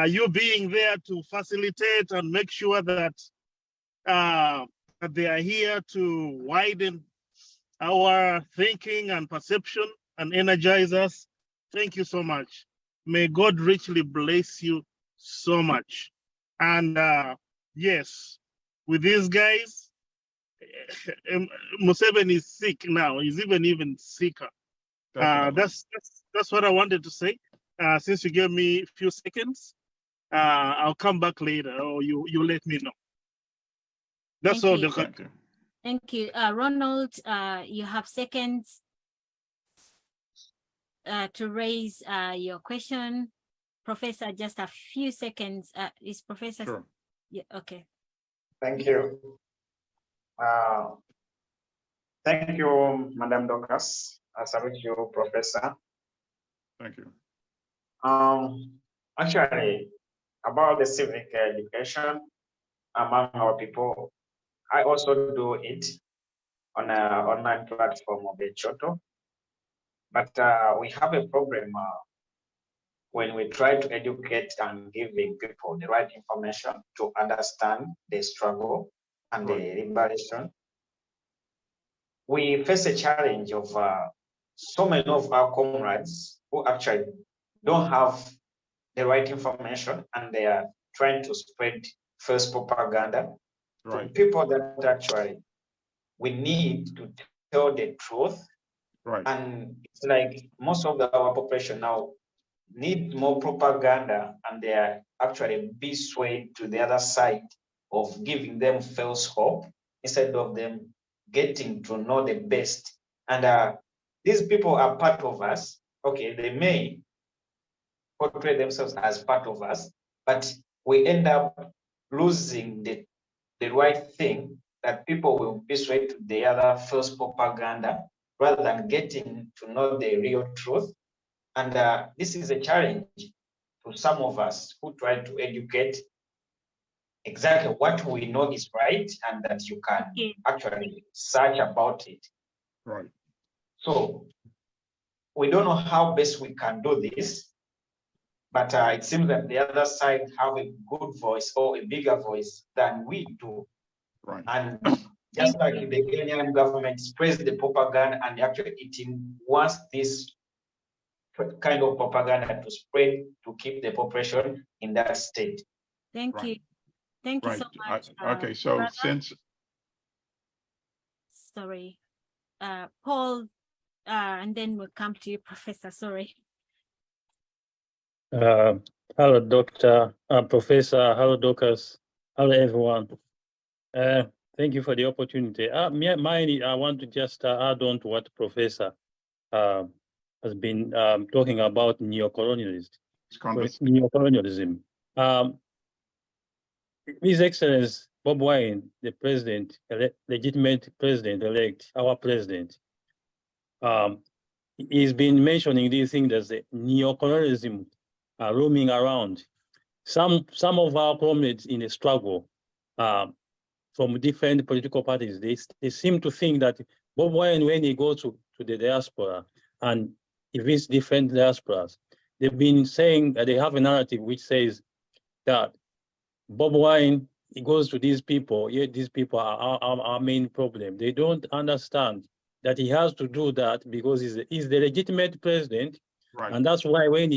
you being there to facilitate and make sure that that they are here to widen our thinking and perception and energize us. Thank you so much. May God richly bless you so much. And yes, with these guys, Museveni is sick now. He's even sicker. That's what I wanted to say. Since you gave me a few seconds, I'll come back later, or you let me know. That's all. Thank you. Ronald, you have seconds to raise your question. Professor, just a few seconds. Is Professor? Sure. Yeah, okay. Thank you. Thank you, Madam Dorcas. I salute you, Professor. Thank you. Actually, about the civic education among our people, I also do it on an online platform of the Choto. But we have a problem when we try to educate and giving people the right information to understand the struggle and the liberation. We face a challenge of so many of our comrades who actually don't have the right information, and they are trying to spread false propaganda to people that actually we need to tell the truth. And it's like most of our population now need more propaganda, and they are actually be swayed to the other side of giving them false hope instead of them getting to know the best. And these people are part of us. Okay, they may portray themselves as part of us, but we end up losing the right thing, that people will be swayed to the other false propaganda rather than getting to know the real truth. And this is a challenge to some of us who try to educate exactly what we know is right, and that you can actually search about it. Right. So we don't know how best we can do this, but it seems that the other side have a good voice or a bigger voice than we do. Right. And just like the Kenyan government spreads the propaganda, and actually it wants this kind of propaganda to spread to keep the population in that state. Thank you. Thank you so much. Okay, so brother. since... Sorry. Paul, and then we'll come to you, Professor. Sorry. Hello, Dr. Professor. Hello, Dorcas. Hello, everyone. Thank you for the opportunity. I want to just add on to what Professor has been talking about neocolonialism. His Excellency Bob Wine, the president, legitimate president-elect, our president, he's been mentioning these things as the neocolonialism roaming around. Some of our comrades in the struggle from different political parties, they seem to think that Bob Wine, when he goes to the diaspora and he visits different diasporas, they've been saying that they have a narrative which says that Bob Wine, he goes to these people, yet these people are our main problem. They don't understand that he has to do that because he's the legitimate president. Right. And that's why when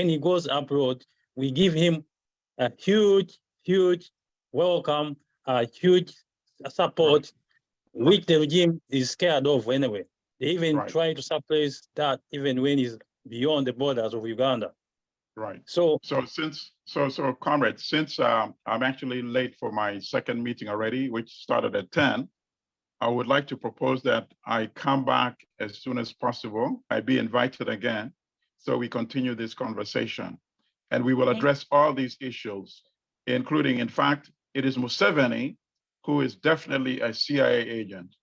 he goes abroad, we give him a huge welcome, a huge support, which the regime is scared of anyway. They even try to suppress that even when he's beyond the borders of Uganda. Right. So comrades, since I'm actually late for my second meeting already, which started at 10, I would like to propose that I come back as soon as possible. I be invited again, so we continue this conversation. And we will address all these issues, including, in fact, it is Museveni who is definitely a CIA agent.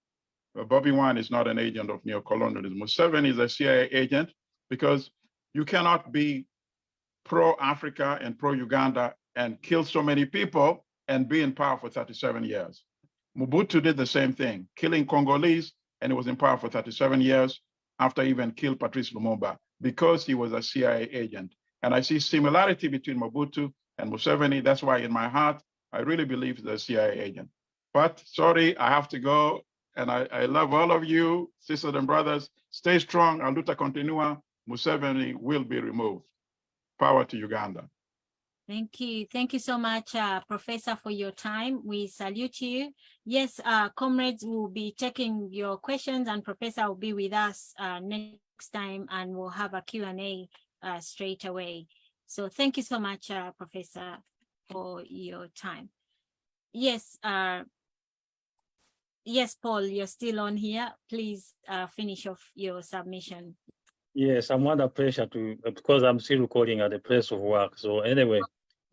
Bobi Wine is not an agent of neocolonialism. Museveni is a CIA agent because you cannot be pro-Africa and pro-Uganda and kill so many people and be in power for 37 years. Mobutu did the same thing, killing Congolese, and he was in power for 37 years after even killed Patrice Lumumba because he was a CIA agent. And I see similarity between Mobutu and Museveni. That's why in my heart, I really believe he's a CIA agent. But sorry, I have to go. And I love all of you, sisters and brothers. Stay strong, a luta continua. Museveni will be removed. Power to Uganda. Thank you. Thank you so much, Professor, for your time. We salute you. Yes, comrades will be taking your questions, and Professor will be with us next time, and we'll have a Q&A straight away. So thank you so much, Professor, for your time. Yes, yes, Paul, you're still on here. Please finish off your submission. Yes, I'm under pressure because I'm still recording at the place of work. So anyway,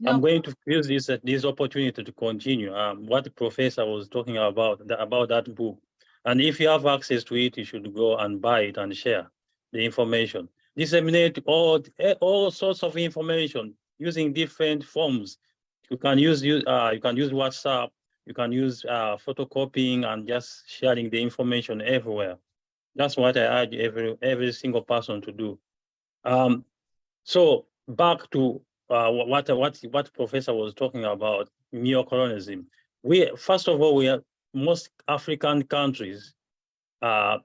No. I'm going to use this opportunity to continue what the professor was talking about that book. And if you have access to it, you should go and buy it and share the information. Disseminate all sorts of information using different forms. You can use WhatsApp. You can use photocopying and just sharing the information everywhere. That's what I urge every single person to do. So back to what Professor was talking about, neocolonialism. First of all, most African countries are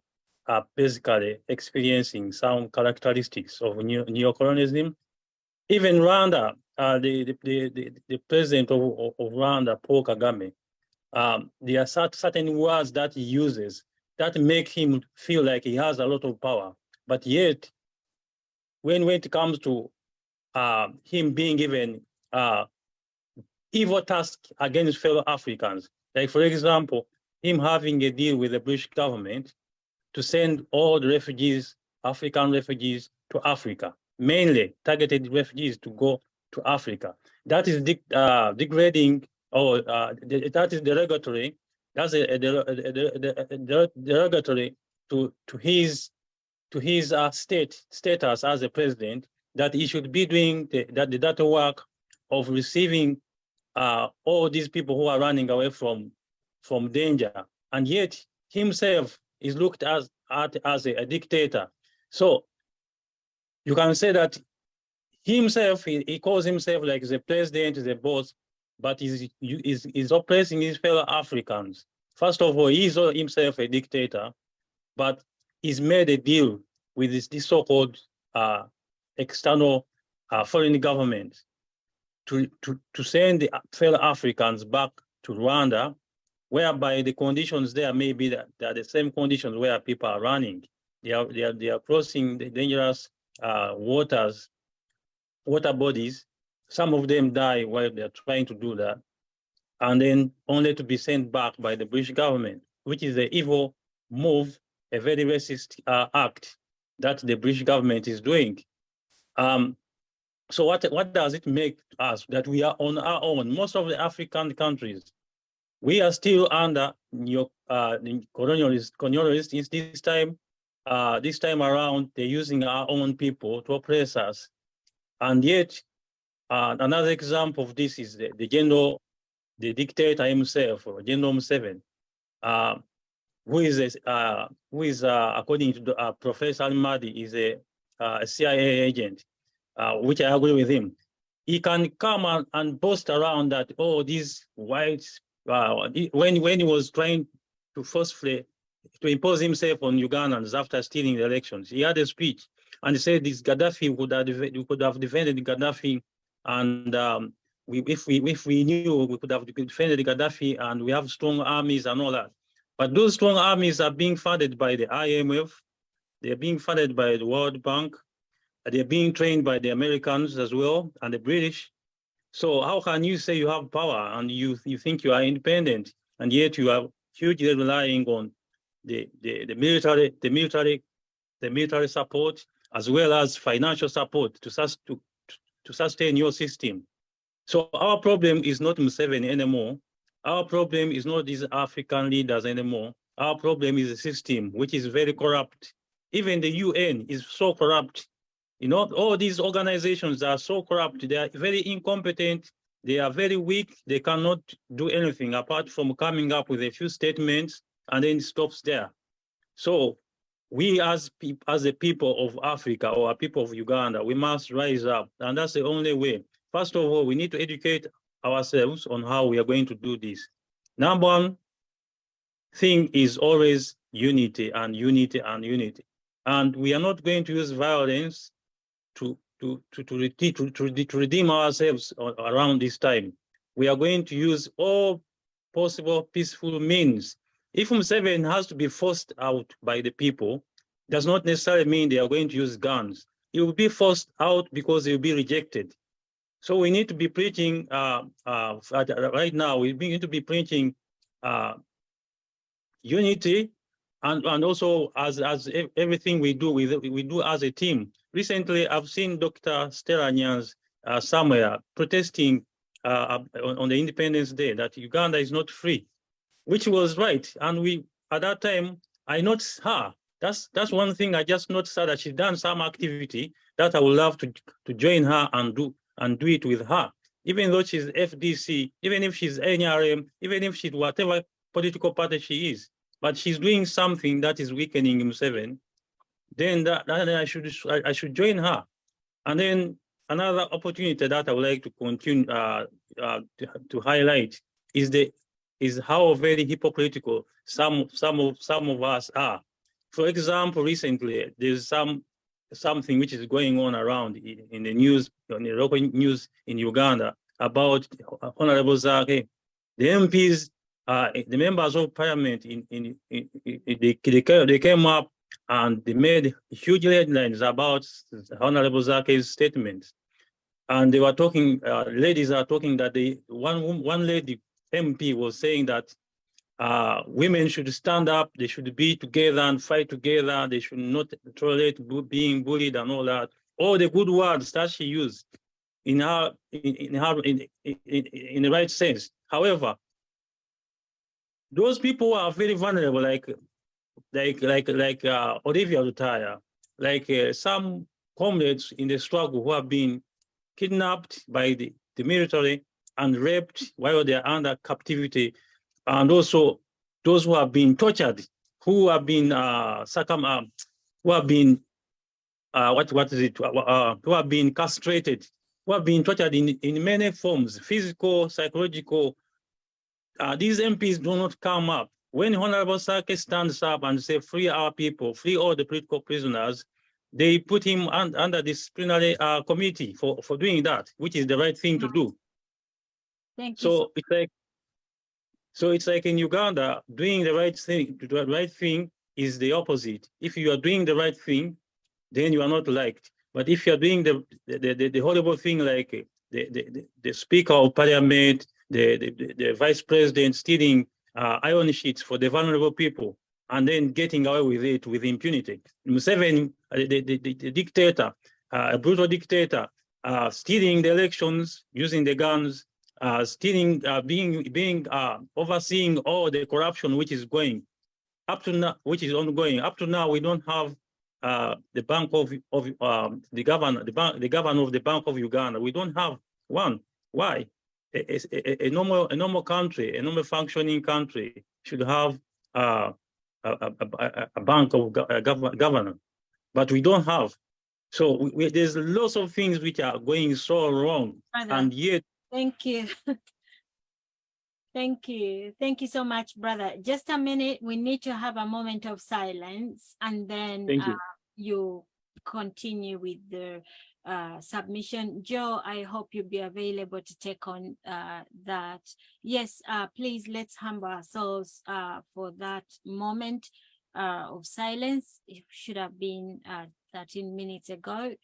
basically experiencing some characteristics of neocolonialism. Even Rwanda, the president of Rwanda, Paul Kagame, there are certain words that he uses that make him feel like he has a lot of power. But yet, when it comes to him being given evil tasks against fellow Africans, like for example, him having a deal with the British government to send all the refugees, African refugees, to Africa, mainly targeted refugees to go to Africa. That is degrading, or that is derogatory. That's a derogatory to his status as a president, that he should be doing the work of receiving all these people who are running away from danger, and yet himself is looked at as a dictator. So you can say that himself, he calls himself like the president, the boss, but he's oppressing his fellow Africans. First of all, he is himself a dictator, but he's made a deal with this so-called external foreign government to send the fellow Africans back to Rwanda, whereby the conditions there may be that they are the same conditions where people are running. They are crossing the dangerous water bodies. Some of them die while they're trying to do that, and then only to be sent back by the British government, which is an evil move, a very racist act that the British government is doing. So what does it make us that we are on our own? Most of the African countries, we are still under colonialists. This time around, they're using our own people to oppress us. And yet, another example of this is the dictator himself, General Museveni, who is according to Professor Al-Mahdi, is a CIA agent, which I agree with him. He can come and boast around that, oh, these whites, when he was trying to forcefully to impose himself on Ugandans after stealing the elections, he had a speech and he said this Gaddafi we could have defended Gaddafi, and if we knew, we could have defended Gaddafi, and we have strong armies and all that. But those strong armies are being funded by the IMF, they're being funded by the World Bank, They're being trained by the Americans as well and the British. So how can you say you have power and you think you are independent, and yet you are hugely relying on the military support as well as financial support to sustain your system? So our problem is not Museveni anymore. Our problem is not these African leaders anymore. Our problem is the system, which is very corrupt. Even the UN is so corrupt. You know, all these organizations are so corrupt. They are very incompetent. They are very weak. They cannot do anything apart from coming up with a few statements and then it stops there. So we as the people of Africa or people of Uganda, we must rise up. And that's the only way. First of all, we need to educate ourselves on how we are going to do this. Number one thing is always unity and unity and unity. And we are not going to use violence to redeem ourselves around this time. We are going to use all possible peaceful means. If Museveni has to be forced out by the people, does not necessarily mean they are going to use guns. He will be forced out because he will be rejected. So we need to be preaching, right now, we need to be preaching unity, and also as everything we do as a team. Recently, I've seen Dr. Stella Nyanz somewhere protesting on the Independence Day that Uganda is not free, which was right. And at that time, I noticed her. That's one thing I just noticed her, that she's done some activity that I would love to join her and do it with her. Even though she's FDC, even if she's NRM, even if she's whatever political party she is, but she's doing something that is weakening Museveni, then I should join her. And then another opportunity that I would like to continue to highlight is how very hypocritical some of us are. For example, recently there's something which is going on around in the news, on the local news in Uganda, about Honorable Zake. The MPs, the members of parliament, they came up and they made huge headlines about Honorable Zake's statements. And they were talking, ladies are talking that one lady MP was saying that women should stand up, they should be together and fight together, they should not tolerate being bullied and all that. All the good words that she used in the right sense. However, those people are very vulnerable, like Olivia Lutaya, like some comrades in the struggle who have been kidnapped by the military and raped while they are under captivity, and also those who have been tortured, who have been who have been who have been castrated, who have been tortured in many forms, physical, psychological. These MPs do not come up. When Honorable Sake stands up and say, free our people, free all the political prisoners, they put him under disciplinary committee for doing that, which is the right thing to do. Thank you. So it's like in Uganda, doing the right thing is the opposite. If you are doing the right thing, then you are not liked. But if you are doing the horrible thing, like the Speaker of Parliament, the Vice President stealing iron sheets for the vulnerable people, and then getting away with it with impunity. Museveni, the dictator, a brutal dictator, stealing the elections, using the guns, stealing, overseeing all the corruption which is going up to now, which is ongoing. Up to now, we don't have the bank of the governor of the Bank of Uganda. We don't have one. Why? A normal country, a normal functioning country should have a bank of governor, but we don't have. So there's lots of things which are going so wrong, and yet. Thank you. Thank you so much, brother. Just a minute, we need to have a moment of silence, and then you continue with the submission. Joe, I hope you'll be available to take on that. Yes, please, let's humble ourselves for that moment of silence. It should have been 13 minutes ago.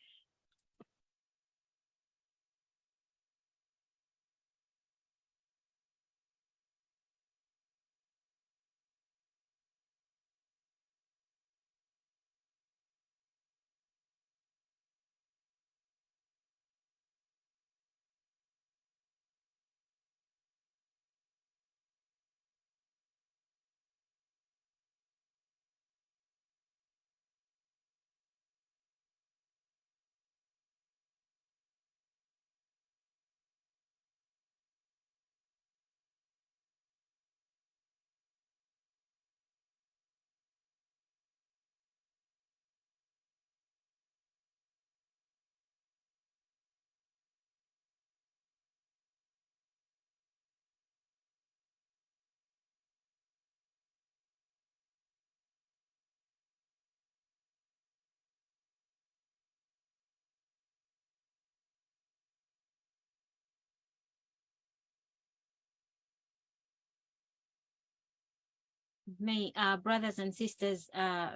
May our brothers and sisters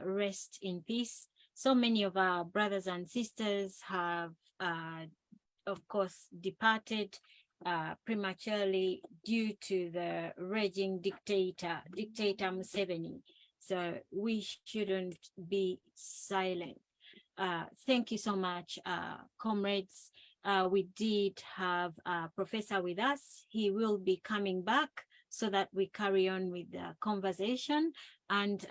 rest in peace. So many of our brothers and sisters have, of course, departed prematurely due to the raging dictator Museveni. So we shouldn't be silent. Thank you so much, comrades. We did have a professor with us. He will be coming back so that we carry on with the conversation. And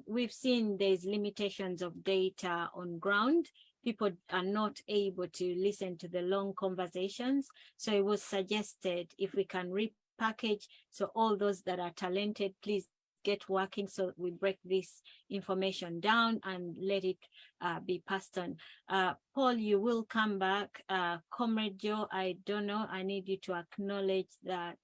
we've seen there's limitations of data on ground. People are not able to listen to the long conversations. So it was suggested if we can repackage, so all those that are talented, please get working so we break this information down and let it be passed on. Paul, you will come back. Comrade Joe, I don't know, I need you to acknowledge that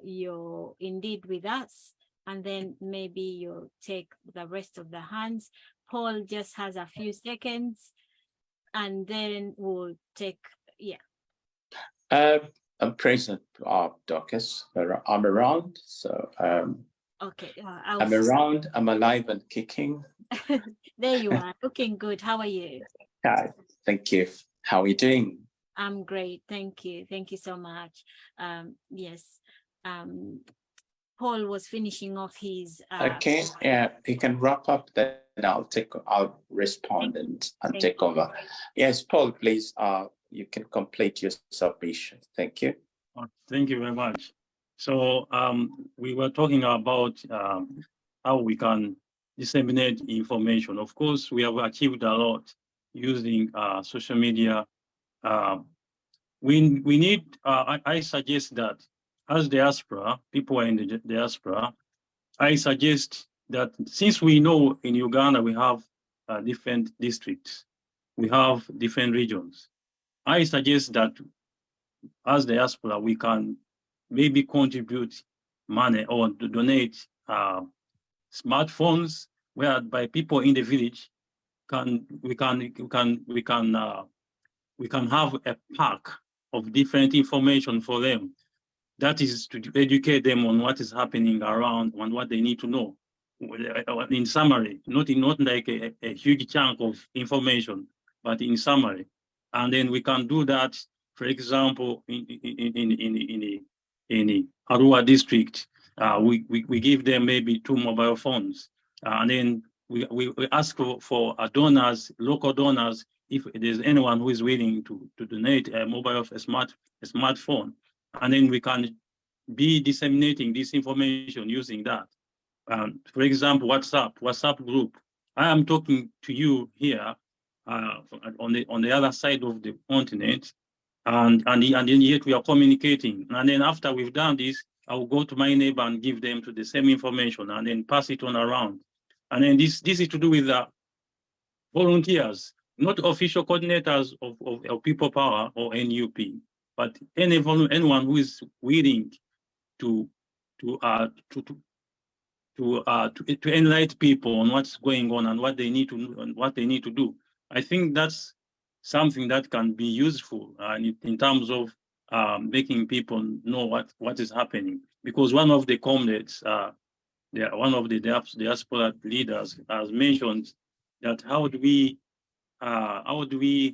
you're indeed with us, and then maybe you'll take the rest of the hands. Paul just has a few seconds, and then we'll take, yeah. I'm present, Dorcas. I'm around, so okay. I'm around, I'm alive and kicking. There you are, looking good. How are you? Hi, thank you. How are you doing? I'm great, thank you. Thank you so much. Yes, Paul was finishing off his... Okay, yeah, you can wrap up, then I'll respond and take over. Yes, Paul, please, you can complete your submission. Thank you. Thank you very much. So we were talking about how we can disseminate information. Of course, we have achieved a lot using social media. We need, I suggest that as diaspora, people are in the diaspora, I suggest that since we know in Uganda we have different districts, we have different regions, I suggest that as diaspora, we can maybe contribute money or to donate smartphones, whereby people in the village we can have a pack of different information for them. That is to educate them on what is happening around and what they need to know. In summary, not like a huge chunk of information, but in summary. And then we can do that, for example, in Arua district, we give them maybe 2 mobile phones. And then we ask for donors, local donors, if there's anyone who is willing to donate a smartphone. And then we can be disseminating this information using that. For example, WhatsApp group. I am talking to you here on the other side of the continent, and yet we are communicating. And then after we've done this, I will go to my neighbor and give them to the same information and then pass it on around. And then this is to do with the volunteers, not official coordinators of People Power or NUP, but anyone who is willing to enlighten people on what's going on and what they need to do. I think that's something that can be useful in terms of making people know what is happening. Because one of the comrades, one of the diaspora leaders, has mentioned that how do we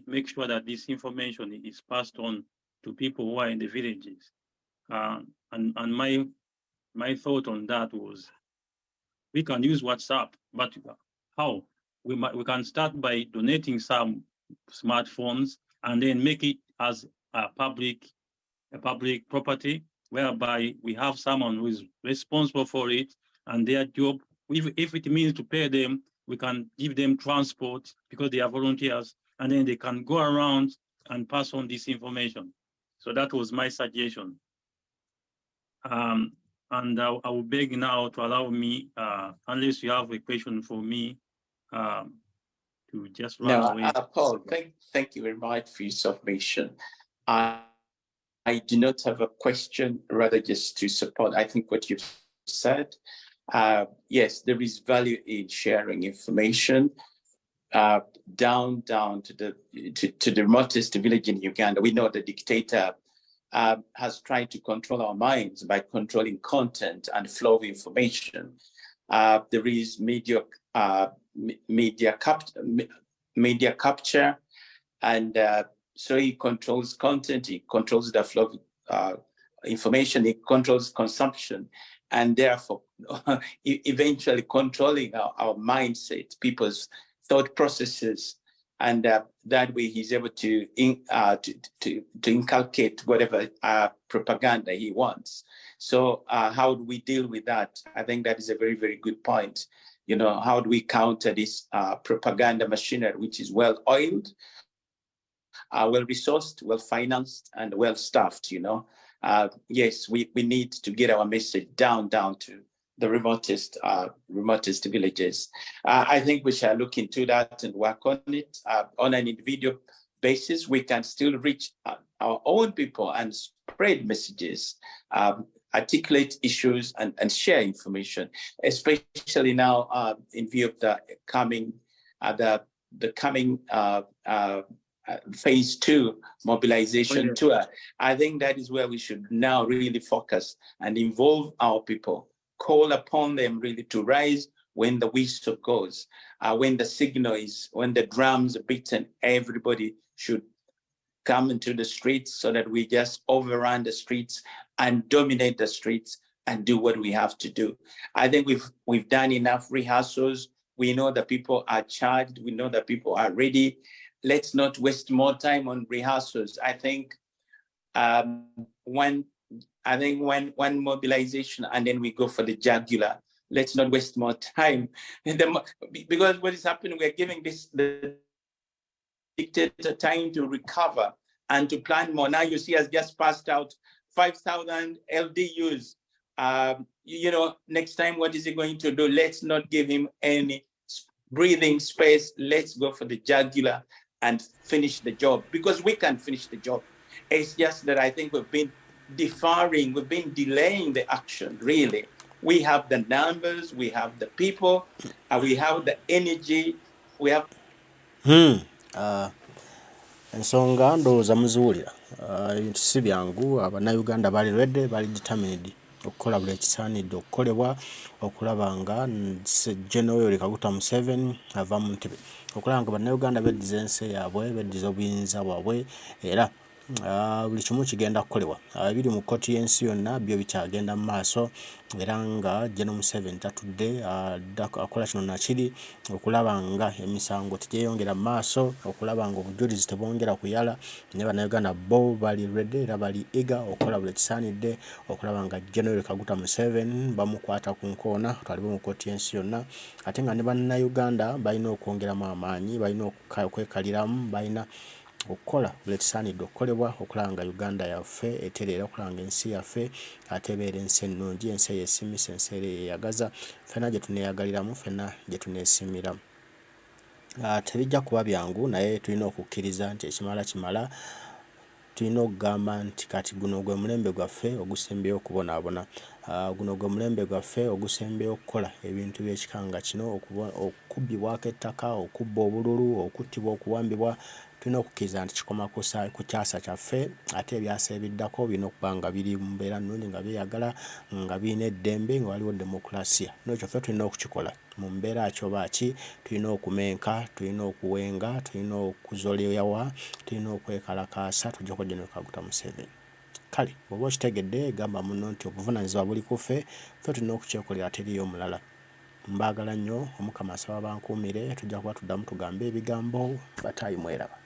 make sure that this information is passed on to people who are in the villages? And my thought on that was, we can use WhatsApp, but how? We can start by donating some smartphones and then make it as a public property, whereby we have someone who is responsible for it, and their job, if it means to pay them, we can give them transport because they are volunteers, and then they can go around and pass on this information. So that was my suggestion. And I will beg now to allow me, unless you have a question for me, to just run away. Paul, thank you very much for your submission. I do not have a question, rather just to support, I think, what you've said. Yes, there is value in sharing information down to the remotest village in Uganda. We know the dictator has tried to control our minds by controlling content and flow of information. There is media capture, and so he controls content, he controls the flow of information, he controls consumption, and therefore eventually controlling our mindset, people's thought processes, and that way he's able to inculcate whatever propaganda he wants. So how do we deal with that? I think that is a very, very good point. You know, how do we counter this propaganda machinery, which is well-oiled, well-resourced, well-financed, and well-staffed, you know? Yes, we need to get our message down to the remotest villages. I think we shall look into that and work on it on an individual basis. We can still reach our own people and spread messages, articulate issues, and share information, especially now in view of the coming phase 2 mobilization tour. I think that is where we should now really focus and involve our people, call upon them really to rise when the whistle goes, when the signal is, when the drums are beaten, everybody should come into the streets so that we just overrun the streets and dominate the streets and do what we have to do. I think we've done enough rehearsals. We know that people are charged. We know that people are ready. Let's not waste more time on rehearsals. I think when mobilization and then we go for the jugular, let's not waste more time. Because what is happening, we're giving the dictator time to recover and to plan more. Now you see us just passed out 5,000 LDUs. You know, next time, what is he going to do? Let's not give him any breathing space. Let's go for the jugular and finish the job, because we can finish the job. It's just that I think we've been deferring, we've been delaying the action, really. We have the numbers, we have the people, we have the energy, we have... ensonga ndowooza muziwulira ebintu si byangu. Abannayuganda bali ready, bali determined okukola buli ekisaanidde okukolebwa okulaba nga General Yoweri Kaguta Museveni ava mu ntebe, okulaba nga bannayuganda beddiza ensi yaabwe, beddiza obuyinza bwabwe, era buli kimu kigenda kukolebwa. Ebiri mu kkooti y'ensi yonna byo bikyagenda mu maaso, era nga General Museveni tatudde akola kino nakiri okulaba nga emisango tegyeyongera mu maaso, okulaba nga obujulizi tebwongera kuyala. Ne bannayuganda bo bali ready era bali eager okukola buli ekisaanidde okulaba nga General Kaguta Museveni bamukwata ku nkoona twalibe mu kkooti y'ensi yonna. Ate nga ne bannayuganda balina okwongeramu amaanyi, balina okwekaliramu, balina okukola buli ekisaanidde okukolebwa okulaba nga Uganda yaffe etereera, okulaba nga ensi yaffe ate ebeera ensi ennungi, ensi eyeesimisa, ensi eyeyagaza, ffenna gye tuneeyagaliramu, ffenna gye tuneesimira. Tebijja kuba byangu, naye tulina okukkiriza nti ekimala kimala. Tulina okugamba nti kati guno gwe mulembe gwaffe ogusembyeyo okubonaabona. Guno gwe mulembe gwaffe ogusembyeyo okukola ebintu by'ekikanga kino, okubbibwako ettaka, okubba obululu, okuttibwa, okuwambibwa. Tulina okukkiriza nti kikoma ku kyasa kyaffe, ate ebyasa ebiddako birina okuba nga biri mu mbeera nnungi, nga byeyagala, nga birina eddembe, nga waliwo demokulasiya. N'ekyo ffe tulina okukikola mu mbeera kyoba ki. Tulina okumenka, tulina okuwenga, tulina okuzoleyawa, tulina okwekalakaasa, tujjako General Kaguta Museveni. Kale bw'oba okitegedde, gamba muno nti obuvunaanyizibwa buli ku ffe, ffe tulina okukyekolera, teriyo omulala. Mbaagala nnyo, Omukama asaba bankuumire, tujja kuba tuddamu tugambe ebigambo, bataayi mweraba.